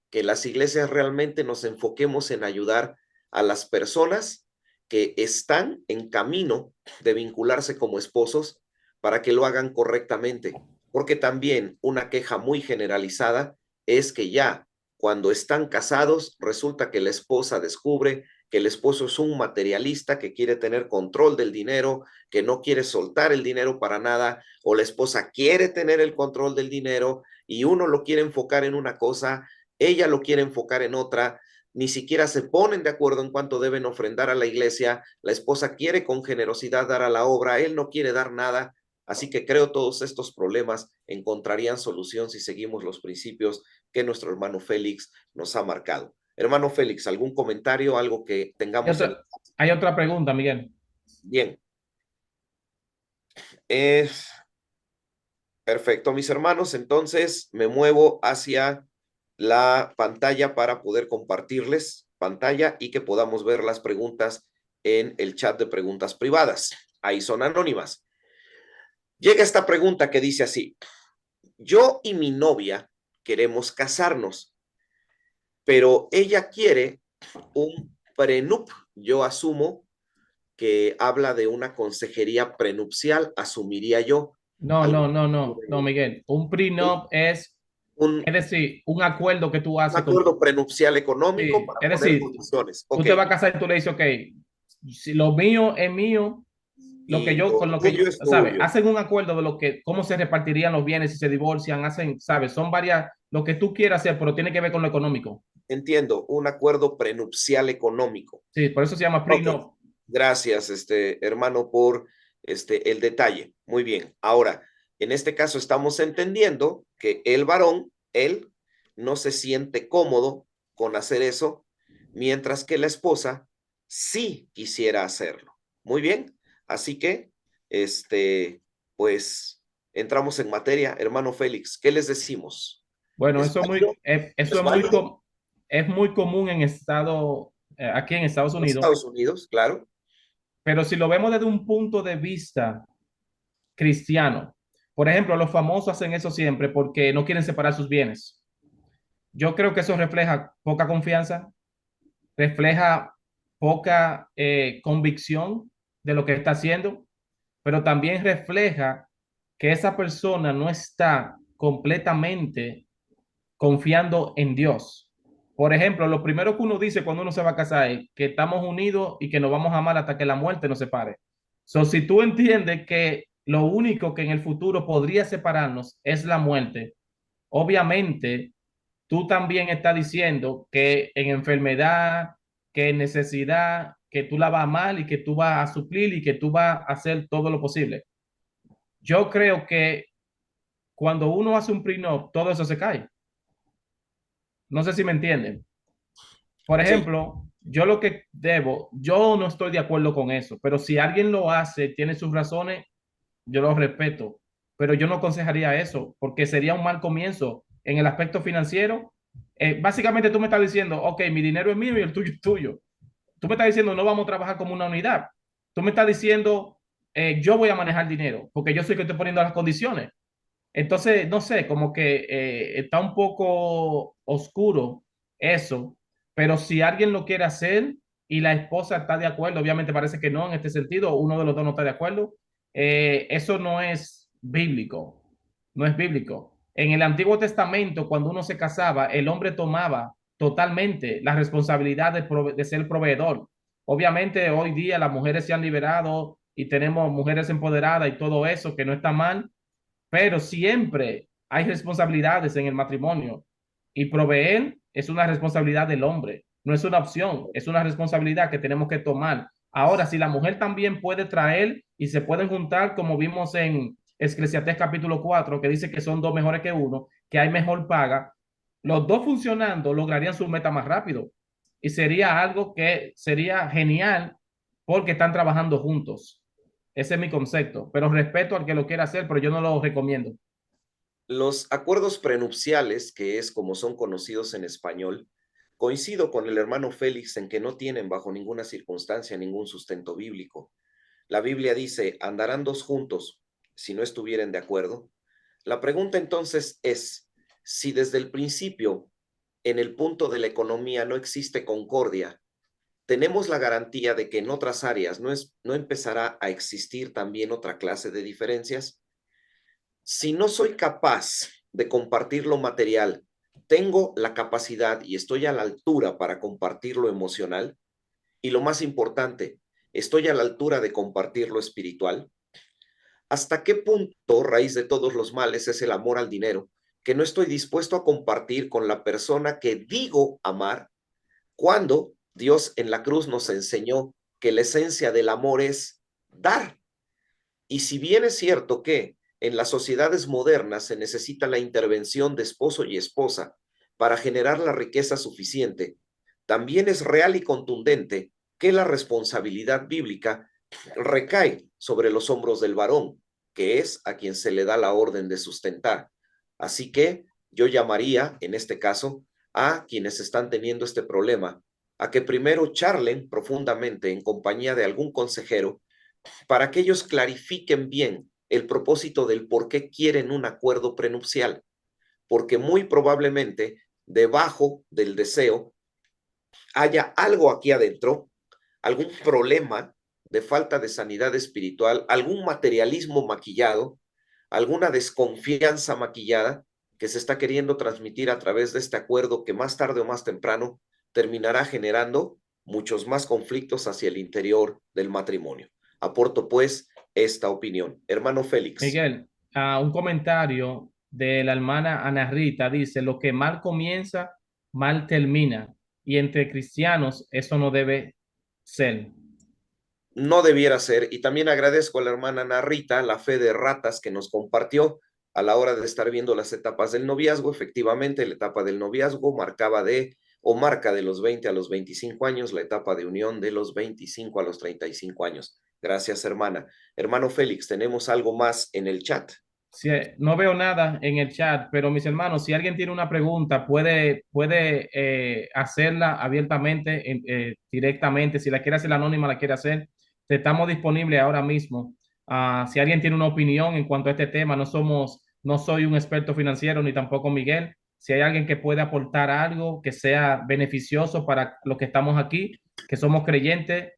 que las iglesias realmente nos enfoquemos en ayudar a las personas que están en camino de vincularse como esposos para que lo hagan correctamente. Porque también una queja muy generalizada es que ya cuando están casados resulta que la esposa descubre que el esposo es un materialista que quiere tener control del dinero, que no quiere soltar el dinero para nada, o la esposa quiere tener el control del dinero y uno lo quiere enfocar en una cosa, ella lo quiere enfocar en otra, ni siquiera se ponen de acuerdo en cuánto deben ofrendar a la iglesia, la esposa quiere con generosidad dar a la obra, él no quiere dar nada, así que creo todos estos problemas encontrarían solución si seguimos los principios que nuestro hermano Félix nos ha marcado. Hermano Félix, ¿algún comentario, algo que Hay tengamos en... otra, hay otra pregunta, Miguel. Bien, es perfecto, mis hermanos, entonces me muevo hacia la pantalla para poder compartirles pantalla y que podamos ver las preguntas en el chat de preguntas privadas. Ahí son anónimas. Llega esta pregunta que dice así: yo y mi novia queremos casarnos, pero ella quiere un prenup. Yo asumo que habla de una consejería prenupcial, asumiría yo. No, Algo, no, no, no, no, Miguel. Un prenup un, es decir, un acuerdo que tú un haces con acuerdo prenupcial económico sí, para es poner decir, condiciones. tú Ok. te vas a casar y tú le dices, ok, si lo mío es mío, lo que Y yo, con lo lo que yo, tuyo es ¿sabes? tuyo. Hacen un acuerdo de lo que, cómo se repartirían los bienes si se divorcian, hacen, ¿sabes? Son varias, lo que tú quieras hacer, pero tiene que ver con lo económico. Entiendo, un acuerdo prenupcial económico. Sí, por eso se llama Ok, prenup. gracias, hermano, por el detalle. Muy bien. Ahora, en este caso estamos entendiendo que el varón, él, no se siente cómodo con hacer eso, mientras que la esposa sí quisiera hacerlo. Muy bien. Así que, pues, entramos en materia. Hermano Félix, ¿qué les decimos? Bueno, ¿Es eso es válido? muy, eso ¿Es válido? es muy común en aquí en Estados En Unidos, Estados Unidos, claro. pero si lo vemos desde un punto de vista cristiano, por ejemplo, los famosos hacen eso siempre porque no quieren separar sus bienes. Yo creo que eso refleja poca confianza, refleja poca convicción de lo que está haciendo, pero también refleja que esa persona no está completamente confiando en Dios. Por ejemplo, lo primero que uno dice cuando uno se va a casar es que estamos unidos y que nos vamos a amar hasta que la muerte nos separe. So, si tú entiendes que lo único que en el futuro podría separarnos es la muerte, obviamente tú también estás diciendo que en enfermedad, que en necesidad, que tú la vas a amar y que tú vas a suplir y que tú vas a hacer todo lo posible. Yo creo que cuando uno hace un prenup, todo eso se cae. No sé si me entienden. Por Sí, ejemplo, yo lo que debo, yo no estoy de acuerdo con eso, pero si alguien lo hace, tiene sus razones, yo lo respeto, pero yo no aconsejaría eso porque sería un mal comienzo en el aspecto financiero. Básicamente tú me estás diciendo, ok, mi dinero es mío y el tuyo es tuyo. Tú me estás diciendo, no vamos a trabajar como una unidad. Tú me estás diciendo, yo voy a manejar dinero porque yo soy el que estoy poniendo las condiciones. Entonces, no sé, como que está un poco oscuro eso, pero si alguien lo quiere hacer y la esposa está de acuerdo, obviamente parece que no en este sentido, uno de los dos no está de acuerdo, eso no es bíblico, no es bíblico. En el Antiguo Testamento, cuando uno se casaba, el hombre tomaba totalmente la responsabilidad de ser proveedor. Obviamente hoy día las mujeres se han liberado y tenemos mujeres empoderadas y todo eso, que no está mal, pero siempre hay responsabilidades en el matrimonio y proveer es una responsabilidad del hombre, no es una opción, es una responsabilidad que tenemos que tomar. Ahora, si la mujer también puede traer y se pueden juntar, como vimos Eclesiastés capítulo 4, que dice que son dos mejores que uno, que hay mejor paga. Los dos funcionando lograrían su meta más rápido. Y sería algo que sería genial porque están trabajando juntos. Ese es mi concepto. Pero respeto al que lo quiera hacer, pero yo no lo recomiendo. Los acuerdos prenupciales, que es como son conocidos en español, coincido con el hermano Félix en que no tienen bajo ninguna circunstancia ningún sustento bíblico. La Biblia dice, andarán dos juntos si no estuvieren de acuerdo. La pregunta entonces es, si desde el principio, en el punto de la economía, no existe concordia, tenemos la garantía de que en otras áreas no empezará a existir también otra clase de diferencias. Si no soy capaz de compartir lo material, tengo la capacidad y estoy a la altura para compartir lo emocional, y lo más importante, estoy a la altura de compartir lo espiritual. ¿Hasta qué punto, raíz de todos los males, es el amor al dinero, que no estoy dispuesto a compartir con la persona que digo amar, cuando Dios en la cruz nos enseñó que la esencia del amor es dar? Y si bien es cierto que en las sociedades modernas se necesita la intervención de esposo y esposa para generar la riqueza suficiente, también es real y contundente que la responsabilidad bíblica recae sobre los hombros del varón, que es a quien se le da la orden de sustentar. Así que yo llamaría, en este caso, a quienes están teniendo este problema, a que primero charlen profundamente en compañía de algún consejero para que ellos clarifiquen bien el propósito del por qué quieren un acuerdo prenupcial, porque muy probablemente debajo del deseo haya algo aquí adentro, algún problema de falta de sanidad espiritual, algún materialismo maquillado, alguna desconfianza maquillada que se está queriendo transmitir a través de este acuerdo que más tarde o más temprano terminará generando muchos más conflictos hacia el interior del matrimonio. Aporto pues esta opinión. Hermano Félix. Miguel, un comentario de la hermana Ana Rita dice, lo que mal comienza, mal termina. Y entre cristianos eso no debe ser. No debiera ser. Y también agradezco a la hermana Narrita la fe de ratas que nos compartió a la hora de estar viendo las etapas del noviazgo. Efectivamente, la etapa del noviazgo marcaba marca de los 20 a los 25 años, la etapa de unión de los 25 a los 35 años. Gracias, hermana. Hermano Félix, ¿tenemos algo más en el chat? Si, no veo nada en el chat, pero mis hermanos, si alguien tiene una pregunta, puede hacerla abiertamente, directamente. Si la quiere hacer anónima, la quiere hacer. Estamos disponibles ahora mismo. Si alguien tiene una opinión en cuanto a este tema, no soy un experto financiero ni tampoco Miguel. Si hay alguien que puede aportar algo que sea beneficioso para los que estamos aquí, que somos creyentes,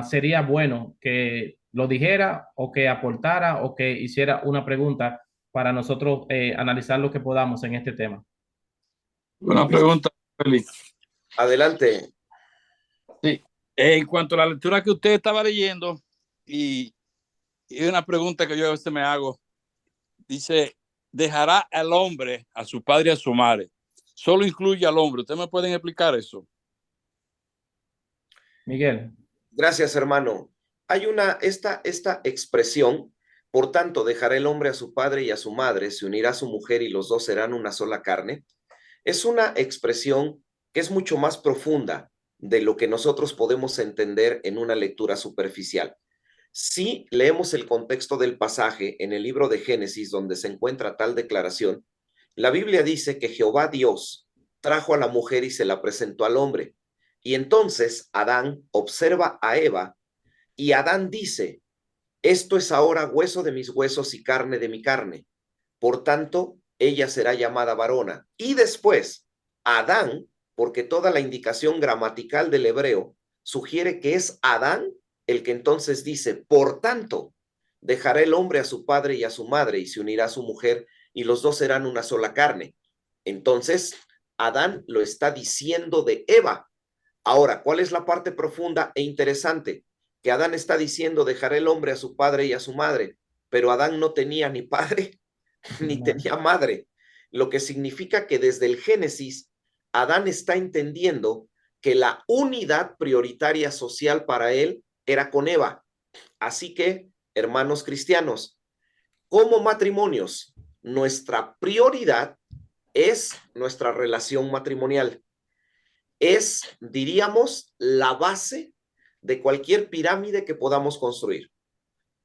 sería bueno que lo dijera o que aportara o que hiciera una pregunta para nosotros analizar lo que podamos en este tema. Una pregunta, Félix. Adelante. Sí. En cuanto a la lectura que usted estaba leyendo, y una pregunta que yo a veces me hago, dice, dejará al hombre a su padre y a su madre. Solo incluye al hombre. ¿Ustedes me pueden explicar eso? Miguel. Gracias, hermano. Hay esta expresión, por tanto, dejará el hombre a su padre y a su madre, se unirá a su mujer y los dos serán una sola carne. Es una expresión que es mucho más profunda de lo que nosotros podemos entender en una lectura superficial. Si leemos el contexto del pasaje en el libro de Génesis, donde se encuentra tal declaración, la Biblia dice que Jehová Dios trajo a la mujer y se la presentó al hombre. Y entonces Adán observa a Eva y Adán dice, esto es ahora hueso de mis huesos y carne de mi carne. Por tanto, ella será llamada varona. Y después, Adán, porque toda la indicación gramatical del hebreo sugiere que es Adán el que entonces dice, por tanto, dejará el hombre a su padre y a su madre y se unirá a su mujer y los dos serán una sola carne. Entonces, Adán lo está diciendo de Eva. Ahora, ¿cuál es la parte profunda e interesante? Que Adán está diciendo, dejará el hombre a su padre y a su madre, pero Adán no tenía ni padre ni tenía madre, lo que significa que desde el Génesis, Adán está entendiendo que la unidad prioritaria social para él era con Eva. Así que, hermanos cristianos, Como matrimonios, nuestra prioridad es nuestra relación matrimonial. Es, diríamos, la base de cualquier pirámide que podamos construir.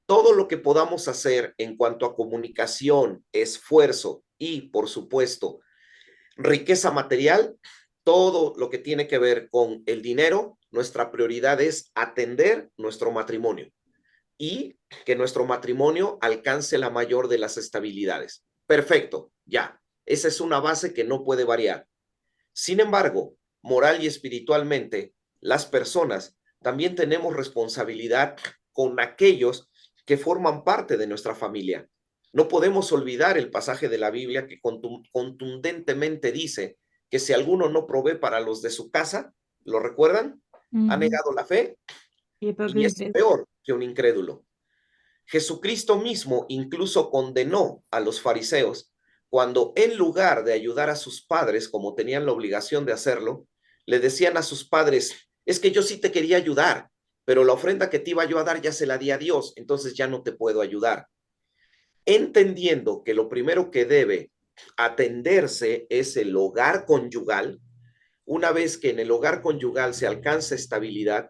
Todo lo que podamos hacer en cuanto a comunicación, esfuerzo y, por supuesto, riqueza material, todo lo que tiene que ver con el dinero, nuestra prioridad es atender nuestro matrimonio y que nuestro matrimonio alcance la mayor de las estabilidades. Perfecto, ya. Esa es una base que no puede variar. Sin embargo, moral y espiritualmente, las personas también tenemos responsabilidad con aquellos que forman parte de nuestra familia. No podemos olvidar el pasaje de la Biblia que contundentemente dice que si alguno no provee para los de su casa, ¿lo recuerdan? Ha negado la fe y es peor que un incrédulo. Jesucristo mismo incluso condenó a los fariseos cuando en lugar de ayudar a sus padres como tenían la obligación de hacerlo, le decían a sus padres, es que yo sí te quería ayudar, pero la ofrenda que te iba yo a dar ya se la di a Dios, entonces ya no te puedo ayudar. Entendiendo que lo primero que debe atenderse es el hogar conyugal, una vez que en el hogar conyugal se alcanza estabilidad,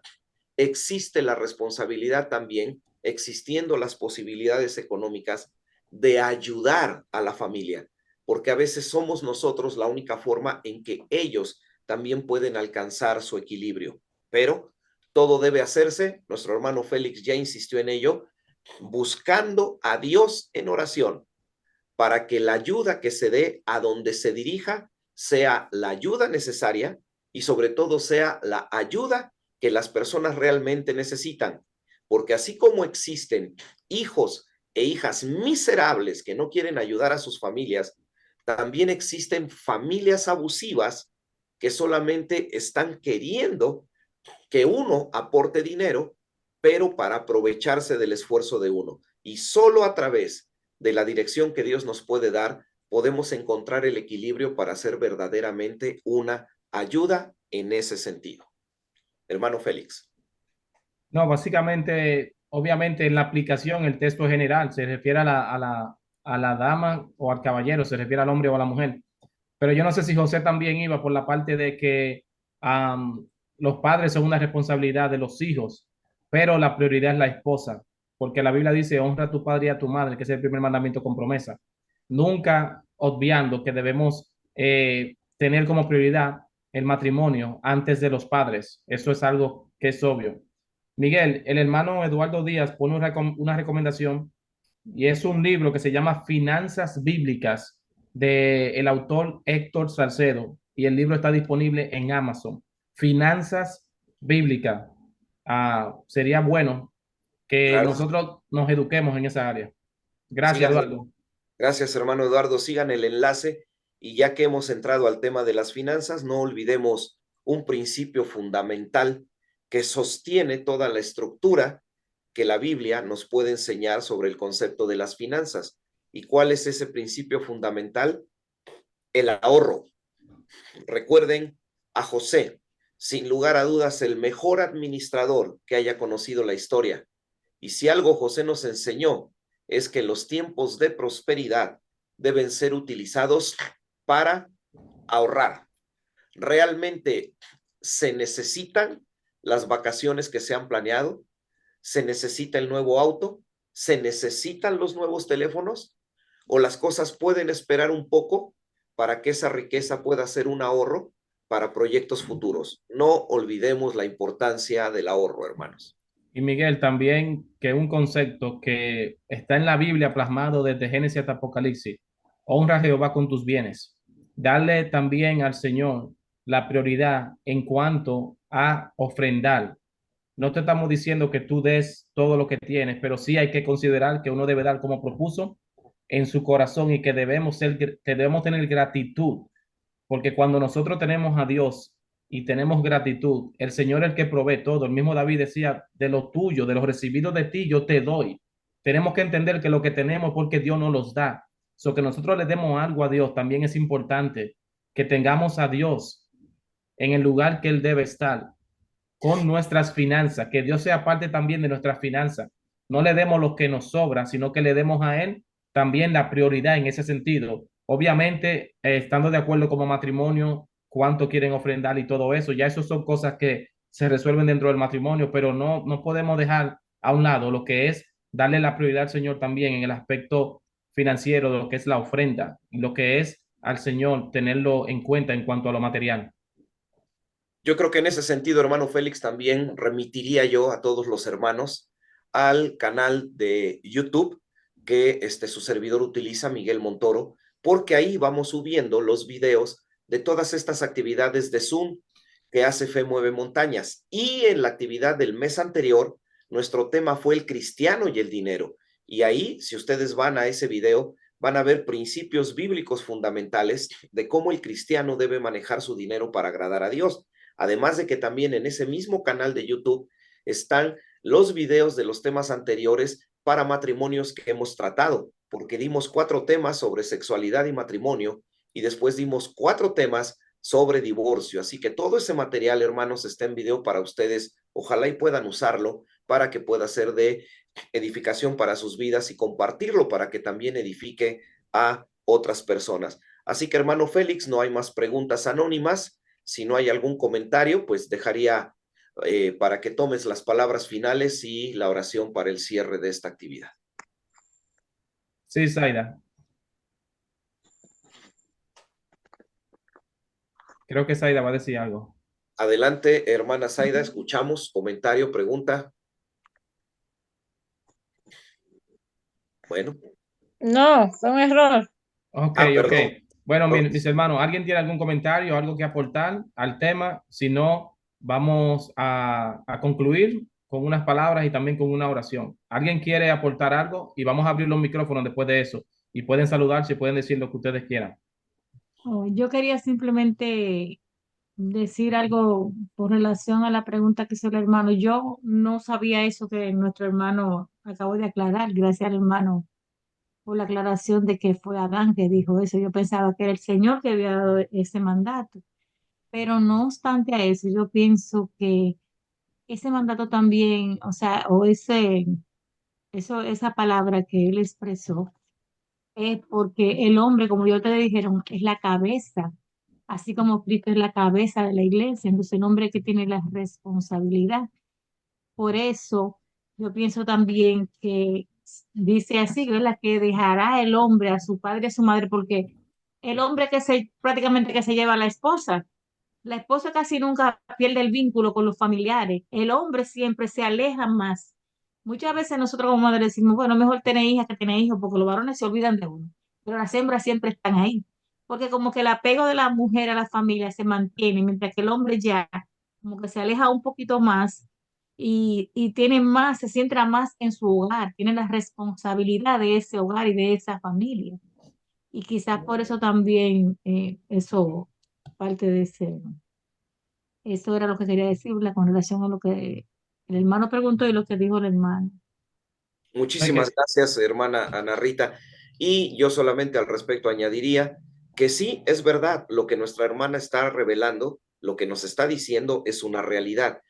existe la responsabilidad también, existiendo las posibilidades económicas, de ayudar a la familia, porque a veces somos nosotros la única forma en que ellos también pueden alcanzar su equilibrio. Pero todo debe hacerse, nuestro hermano Félix ya insistió en ello, buscando a Dios en oración, para que la ayuda que se dé a donde se dirija sea la ayuda necesaria y sobre todo sea la ayuda que las personas realmente necesitan. Porque así como existen hijos e hijas miserables que no quieren ayudar a sus familias, también existen familias abusivas que solamente están queriendo que uno aporte dinero, pero para aprovecharse del esfuerzo de uno. Y solo a través de la dirección que Dios nos puede dar, podemos encontrar el equilibrio para hacer verdaderamente una ayuda en ese sentido. Hermano Félix. No, básicamente, obviamente en la aplicación el texto general se refiere a la dama o al caballero, se refiere al hombre o a la mujer. Pero yo no sé si José también iba por la parte de que los padres son una responsabilidad de los hijos, pero la prioridad es la esposa, porque la Biblia dice, honra a tu padre y a tu madre, que es el primer mandamiento con promesa. Nunca obviando que debemos tener como prioridad el matrimonio antes de los padres. Eso es algo que es obvio. Miguel, el hermano Eduardo Díaz pone una recomendación y es un libro que se llama Finanzas Bíblicas del autor Héctor Salcedo y el libro está disponible en Amazon. Finanzas Bíblicas. Sería bueno que Claro. nosotros nos eduquemos en esa área. Gracias, Sigan, Eduardo. gracias, hermano Eduardo. Sigan el enlace y ya que hemos entrado al tema de las finanzas, no olvidemos un principio fundamental que sostiene toda la estructura que la Biblia nos puede enseñar sobre el concepto de las finanzas. ¿Y cuál es ese principio fundamental? El ahorro. Recuerden a José, sin lugar a dudas, el mejor administrador que haya conocido la historia. Y si algo José nos enseñó es que los tiempos de prosperidad deben ser utilizados para ahorrar. Realmente se necesitan las vacaciones que se han planeado, se necesita el nuevo auto, se necesitan los nuevos teléfonos o las cosas pueden esperar un poco para que esa riqueza pueda ser un ahorro para proyectos futuros. No olvidemos la importancia del ahorro, hermanos. Y Miguel, también que un concepto que está en la Biblia plasmado desde Génesis hasta Apocalipsis, honra a Jehová con tus bienes. Darle también al Señor la prioridad en cuanto a ofrendar. No te estamos diciendo que tú des todo lo que tienes, pero sí hay que considerar que uno debe dar como propuso en su corazón y que debemos tener gratitud, porque cuando nosotros tenemos a Dios y tenemos gratitud, el Señor es el que provee todo. El mismo David decía, de lo tuyo, de los recibidos de ti, yo te doy. Tenemos que entender que lo que tenemos es porque Dios nos los da. So que nosotros le demos algo a Dios, también es importante que tengamos a Dios en el lugar que Él debe estar con nuestras finanzas, que Dios sea parte también de nuestras finanzas. No le demos lo que nos sobra, sino que le demos a Él también la prioridad en ese sentido. Obviamente, estando de acuerdo como matrimonio, cuánto quieren ofrendar y todo eso, ya eso son cosas que se resuelven dentro del matrimonio, pero no podemos dejar a un lado lo que es darle la prioridad al Señor también en el aspecto financiero de lo que es la ofrenda y lo que es al Señor tenerlo en cuenta en cuanto a lo material. Yo creo que en ese sentido, hermano Félix, también remitiría yo a todos los hermanos al canal de YouTube que su servidor utiliza, Miguel Montoro, porque ahí vamos subiendo los videos de todas estas actividades de Zoom que hace Fe Mueve Montañas. Y en la actividad del mes anterior, nuestro tema fue el cristiano y el dinero. Y ahí, si ustedes van a ese video, van a ver principios bíblicos fundamentales de cómo el cristiano debe manejar su dinero para agradar a Dios. Además de que también en ese mismo canal de YouTube están los videos de los temas anteriores para matrimonios que hemos tratado, porque dimos 4 temas sobre sexualidad y matrimonio y después dimos 4 temas sobre divorcio. Así que todo ese material, hermanos, está en video para ustedes. Ojalá y puedan usarlo para que pueda ser de edificación para sus vidas y compartirlo para que también edifique a otras personas. Así que, hermano Félix, no hay más preguntas anónimas. Si no hay algún comentario, pues dejaría para que tomes las palabras finales y la oración para el cierre de esta actividad. Sí, Zaida. Creo que Zaida va a decir algo. Adelante, hermana Zaida, escuchamos, comentario, pregunta. Bueno. No, fue un error. Ok, ok. Perdón. Bueno, mis hermanos, ¿alguien tiene algún comentario, algo que aportar al tema? Si no, vamos a concluir con unas palabras y también con una oración. ¿Alguien quiere aportar algo? Y vamos a abrir los micrófonos después de eso. Y pueden saludarse y pueden decir lo que ustedes quieran. Yo quería simplemente decir algo por relación a la pregunta que hizo el hermano. Yo no sabía eso que nuestro hermano acabó de aclarar. Gracias al hermano por la aclaración de que fue Adán que dijo eso. Yo pensaba que era el Señor que había dado ese mandato. Pero no obstante a eso, yo pienso que ese mandato también, o sea, esa palabra que él expresó, es porque el hombre, como yo te dijeron, es la cabeza, así como Cristo es la cabeza de la iglesia, entonces el hombre que tiene la responsabilidad. Por eso yo pienso también que dice así, ¿verdad? Que dejará el hombre a su padre y a su madre, porque el hombre prácticamente que se lleva a la esposa casi nunca pierde el vínculo con los familiares, el hombre siempre se aleja más. Muchas veces nosotros como madres decimos, bueno, mejor tener hijas que tener hijos, porque los varones se olvidan de uno, pero las hembras siempre están ahí, porque como que el apego de la mujer a la familia se mantiene, mientras que el hombre ya como que se aleja un poquito más y tiene más, se centra más en su hogar, tiene la responsabilidad de ese hogar y de esa familia. Y quizás por eso también eso, parte de ese, eso era lo que quería decirle con relación a lo que el hermano preguntó y lo que dijo el hermano. Muchísimas gracias, hermana Ana Rita. Y yo solamente al respecto añadiría que sí, es verdad, lo que nuestra hermana está revelando, lo que nos está diciendo es una realidad.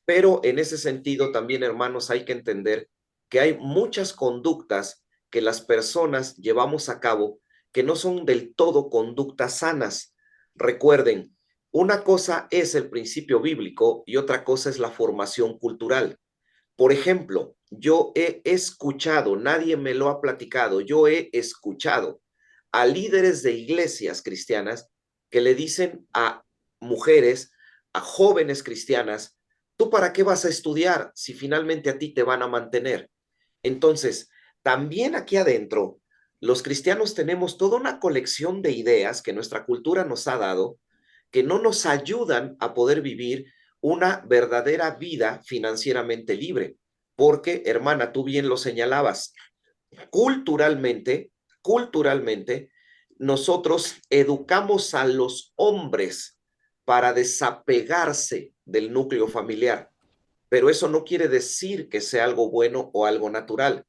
Pero en ese sentido también, hermanos, hay que entender que hay muchas conductas que las personas llevamos a cabo que no son del todo conductas sanas. Recuerden, una cosa es el principio bíblico y otra cosa es la formación cultural. Por ejemplo, yo he escuchado, nadie me lo ha platicado, yo he escuchado a líderes de iglesias cristianas que le dicen a mujeres, a jóvenes cristianas, ¿tú para qué vas a estudiar si finalmente a ti te van a mantener? Entonces, también aquí adentro, los cristianos tenemos toda una colección de ideas que nuestra cultura nos ha dado que no nos ayudan a poder vivir una verdadera vida financieramente libre. Porque, hermana, tú bien lo señalabas, culturalmente, nosotros educamos a los hombres para desapegarse del núcleo familiar, pero eso no quiere decir que sea algo bueno o algo natural.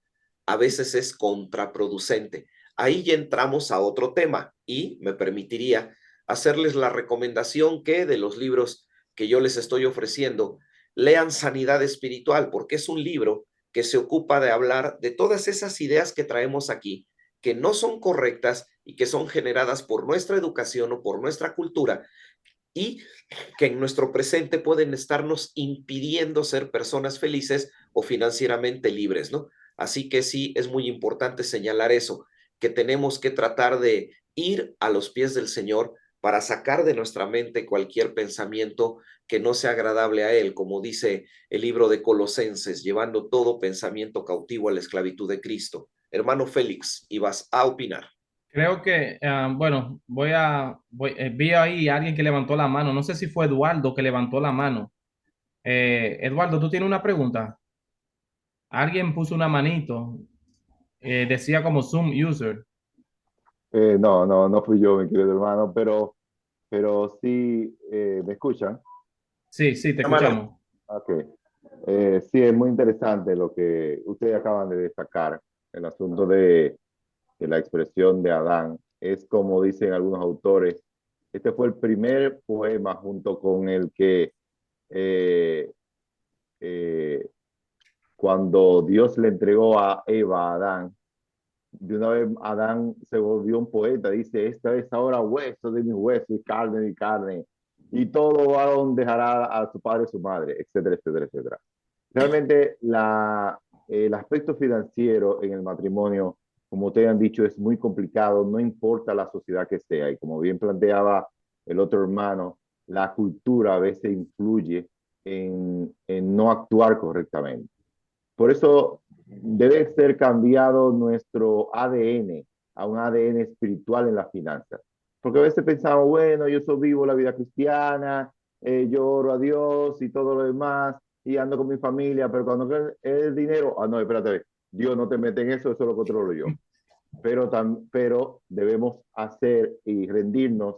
A veces es contraproducente. Ahí ya entramos a otro tema y me permitiría hacerles la recomendación que de los libros que yo les estoy ofreciendo, lean Sanidad Espiritual, porque es un libro que se ocupa de hablar de todas esas ideas que traemos aquí, que no son correctas y que son generadas por nuestra educación o por nuestra cultura, y que en nuestro presente pueden estarnos impidiendo ser personas felices o financieramente libres, ¿no? Así que sí, es muy importante señalar eso, que tenemos que tratar de ir a los pies del Señor para sacar de nuestra mente cualquier pensamiento que no sea agradable a Él, como dice el libro de Colosenses, llevando todo pensamiento cautivo a la esclavitud de Cristo. Hermano Félix, ibas a opinar. Creo que, bueno, vi ahí a alguien que levantó la mano. No sé si fue Eduardo que levantó la mano. Eduardo, ¿tú tienes una pregunta? Alguien puso una manito. Decía como Zoom user. No fui yo, mi querido hermano, pero sí, ¿me escuchan? Sí, sí, te Hermano, escuchamos. Ok. Sí, es muy interesante lo que ustedes acaban de destacar, el asunto de la expresión de Adán. Es como dicen algunos autores, este fue el primer poema junto con el que eh, eh, cuando Dios le entregó a Eva, a Adán, de una vez Adán se volvió un poeta, dice, esta es ahora hueso de mi hueso y carne de mi carne, y todo varón dejará a su padre y su madre, etcétera, etcétera, etcétera. Realmente el aspecto financiero en el matrimonio, como ustedes han dicho, es muy complicado, no importa la sociedad que sea, y como bien planteaba el otro hermano, la cultura a veces influye en no actuar correctamente. Por eso debe ser cambiado nuestro ADN a un ADN espiritual en las finanzas. Porque a veces pensamos, bueno, yo soy vivo la vida cristiana, yo oro a Dios y todo lo demás, y ando con mi familia, pero cuando es el dinero, no, espérate, Dios no te mete en eso, eso lo controlo yo. Pero debemos hacer y rendirnos,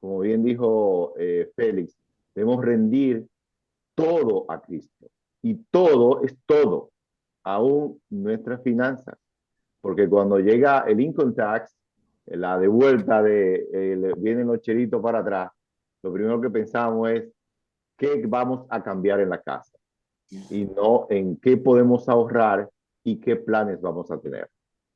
como bien dijo Félix, debemos rendir todo a Cristo. Y todo es todo, aún nuestras finanzas. Porque cuando llega el income tax, la devuelta vienen los chelitos para atrás, lo primero que pensamos es qué vamos a cambiar en la casa y no en qué podemos ahorrar y qué planes vamos a tener.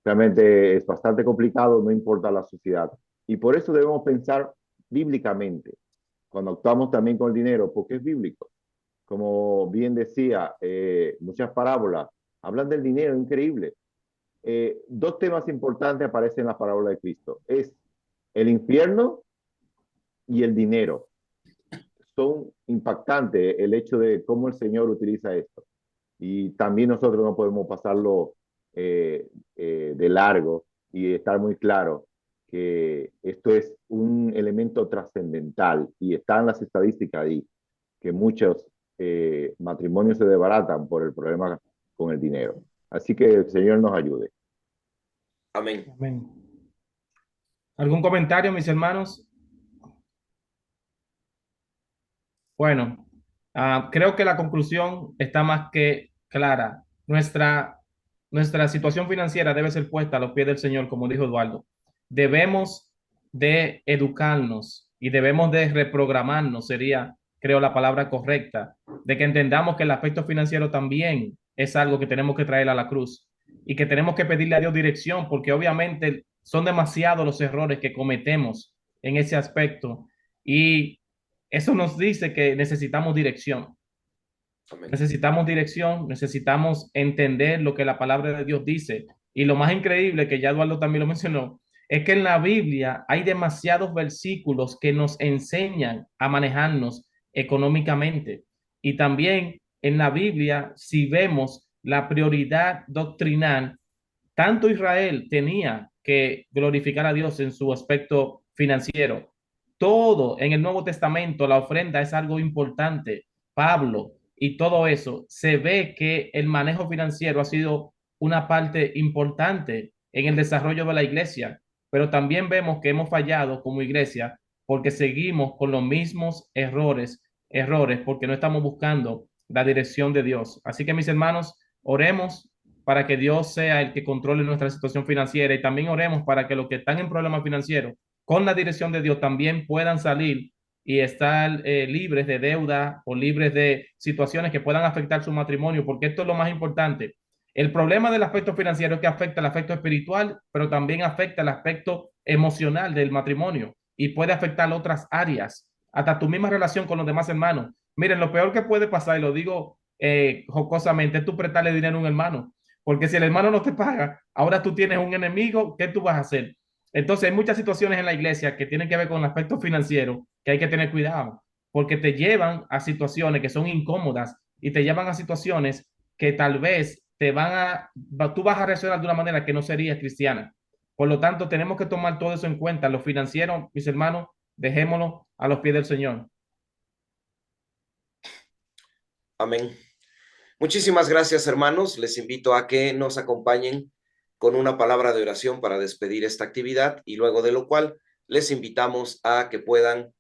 Realmente es bastante complicado, no importa la sociedad. Y por eso debemos pensar bíblicamente cuando actuamos también con el dinero, porque es bíblico. Como bien decía, muchas parábolas hablan del dinero, increíble. Dos temas importantes aparecen en la parábola de Cristo. Es el infierno y el dinero. Son impactantes el hecho de cómo el Señor utiliza esto. Y también nosotros no podemos pasarlo de largo y estar muy claro que esto es un elemento trascendental y están las estadísticas ahí, que muchos matrimonios se desbaratan por el problema con el dinero. Así que el Señor nos ayude. amén. Amén. ¿Algún comentario, mis hermanos? Bueno, creo que la conclusión está más que clara. Nuestra situación financiera debe ser puesta a los pies del Señor, como dijo Eduardo. Debemos de educarnos y debemos de reprogramarnos, sería, creo, la palabra correcta, de que entendamos que el aspecto financiero también es algo que tenemos que traer a la cruz y que tenemos que pedirle a Dios dirección, porque obviamente son demasiados los errores que cometemos en ese aspecto. Y eso nos dice que necesitamos dirección. Amén. Necesitamos dirección, necesitamos entender lo que la palabra de Dios dice. Y lo más increíble, que ya Eduardo también lo mencionó, es que en la Biblia hay demasiados versículos que nos enseñan a manejarnos económicamente. Y también en la Biblia, si vemos la prioridad doctrinal, tanto Israel tenía que glorificar a Dios en su aspecto financiero. Todo en el Nuevo Testamento, la ofrenda es algo importante. Pablo y todo eso, se ve que el manejo financiero ha sido una parte importante en el desarrollo de la iglesia, pero también vemos que hemos fallado como iglesia porque seguimos con los mismos errores porque no estamos buscando la dirección de Dios. Así que mis hermanos, oremos para que Dios sea el que controle nuestra situación financiera y también oremos para que los que están en problemas financieros con la dirección de Dios también puedan salir y estar libres de deuda o libres de situaciones que puedan afectar su matrimonio, porque esto es lo más importante. El problema del aspecto financiero es que afecta el aspecto espiritual, pero también afecta el aspecto emocional del matrimonio y puede afectar otras áreas, hasta tu misma relación con los demás hermanos. Miren, lo peor que puede pasar, y lo digo jocosamente, es tú prestarle dinero a un hermano, porque si el hermano no te paga, ahora tú tienes un enemigo, ¿qué tú vas a hacer? Entonces, hay muchas situaciones en la iglesia que tienen que ver con el aspecto financiero que hay que tener cuidado, porque te llevan a situaciones que son incómodas y te llevan a situaciones que tal vez tú vas a reaccionar de una manera que no sería cristiana. Por lo tanto, tenemos que tomar todo eso en cuenta. Lo financiero, mis hermanos, dejémoslo a los pies del Señor. Amén. Muchísimas gracias, hermanos. Les invito a que nos acompañen con una palabra de oración para despedir esta actividad y luego de lo cual les invitamos a que puedan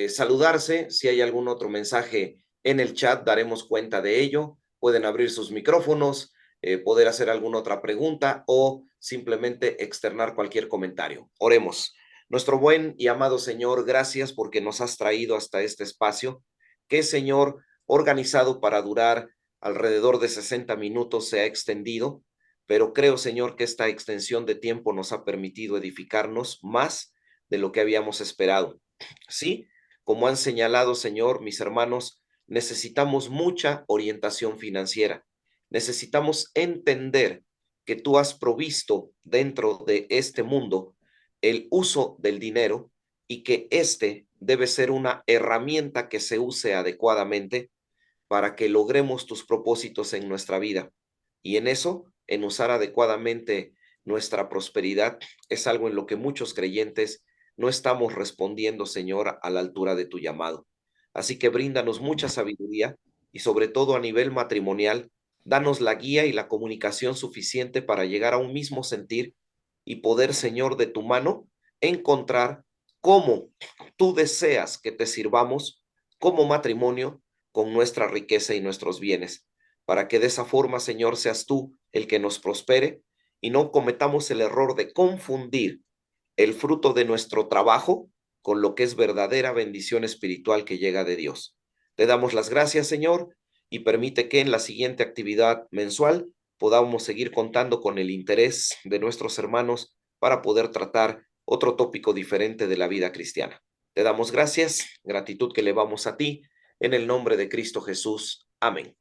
saludarse. Si hay algún otro mensaje en el chat, daremos cuenta de ello. Pueden abrir sus micrófonos, poder hacer alguna otra pregunta o simplemente externar cualquier comentario. Oremos. Nuestro buen y amado Señor, gracias porque nos has traído hasta este espacio que, Señor, organizado para durar alrededor de 60 minutos, se ha extendido, pero creo, Señor, que esta extensión de tiempo nos ha permitido edificarnos más de lo que habíamos esperado. Sí, como han señalado, Señor, mis hermanos, necesitamos mucha orientación financiera. Necesitamos entender que tú has provisto dentro de este mundo el uso del dinero y que este debe ser una herramienta que se use adecuadamente para que logremos tus propósitos en nuestra vida. Y en eso, en usar adecuadamente nuestra prosperidad, es algo en lo que muchos creyentes no estamos respondiendo, Señor, a la altura de tu llamado. Así que bríndanos mucha sabiduría y sobre todo a nivel matrimonial, danos la guía y la comunicación suficiente para llegar a un mismo sentir y poder, Señor, de tu mano, encontrar cómo tú deseas que te sirvamos como matrimonio con nuestra riqueza y nuestros bienes, para que de esa forma, Señor, seas tú el que nos prospere y no cometamos el error de confundir el fruto de nuestro trabajo con lo que es verdadera bendición espiritual que llega de Dios. Te damos las gracias, Señor, y permite que en la siguiente actividad mensual podamos seguir contando con el interés de nuestros hermanos para poder tratar otro tópico diferente de la vida cristiana. Te damos gracias, gratitud que elevamos a ti, en el nombre de Cristo Jesús. Amén.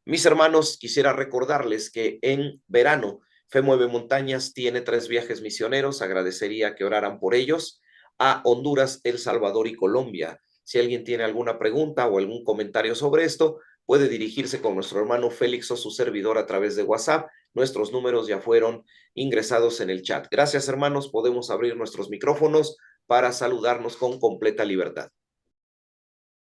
Mis hermanos, quisiera recordarles que en verano Fe Mueve Montañas tiene 3 viajes misioneros. Agradecería que oraran por ellos a Honduras, El Salvador y Colombia. Si alguien tiene alguna pregunta o algún comentario sobre esto, puede dirigirse con nuestro hermano Félix o su servidor a través de WhatsApp. Nuestros números ya fueron ingresados en el chat. Gracias, hermanos. Podemos abrir nuestros micrófonos para saludarnos con completa libertad.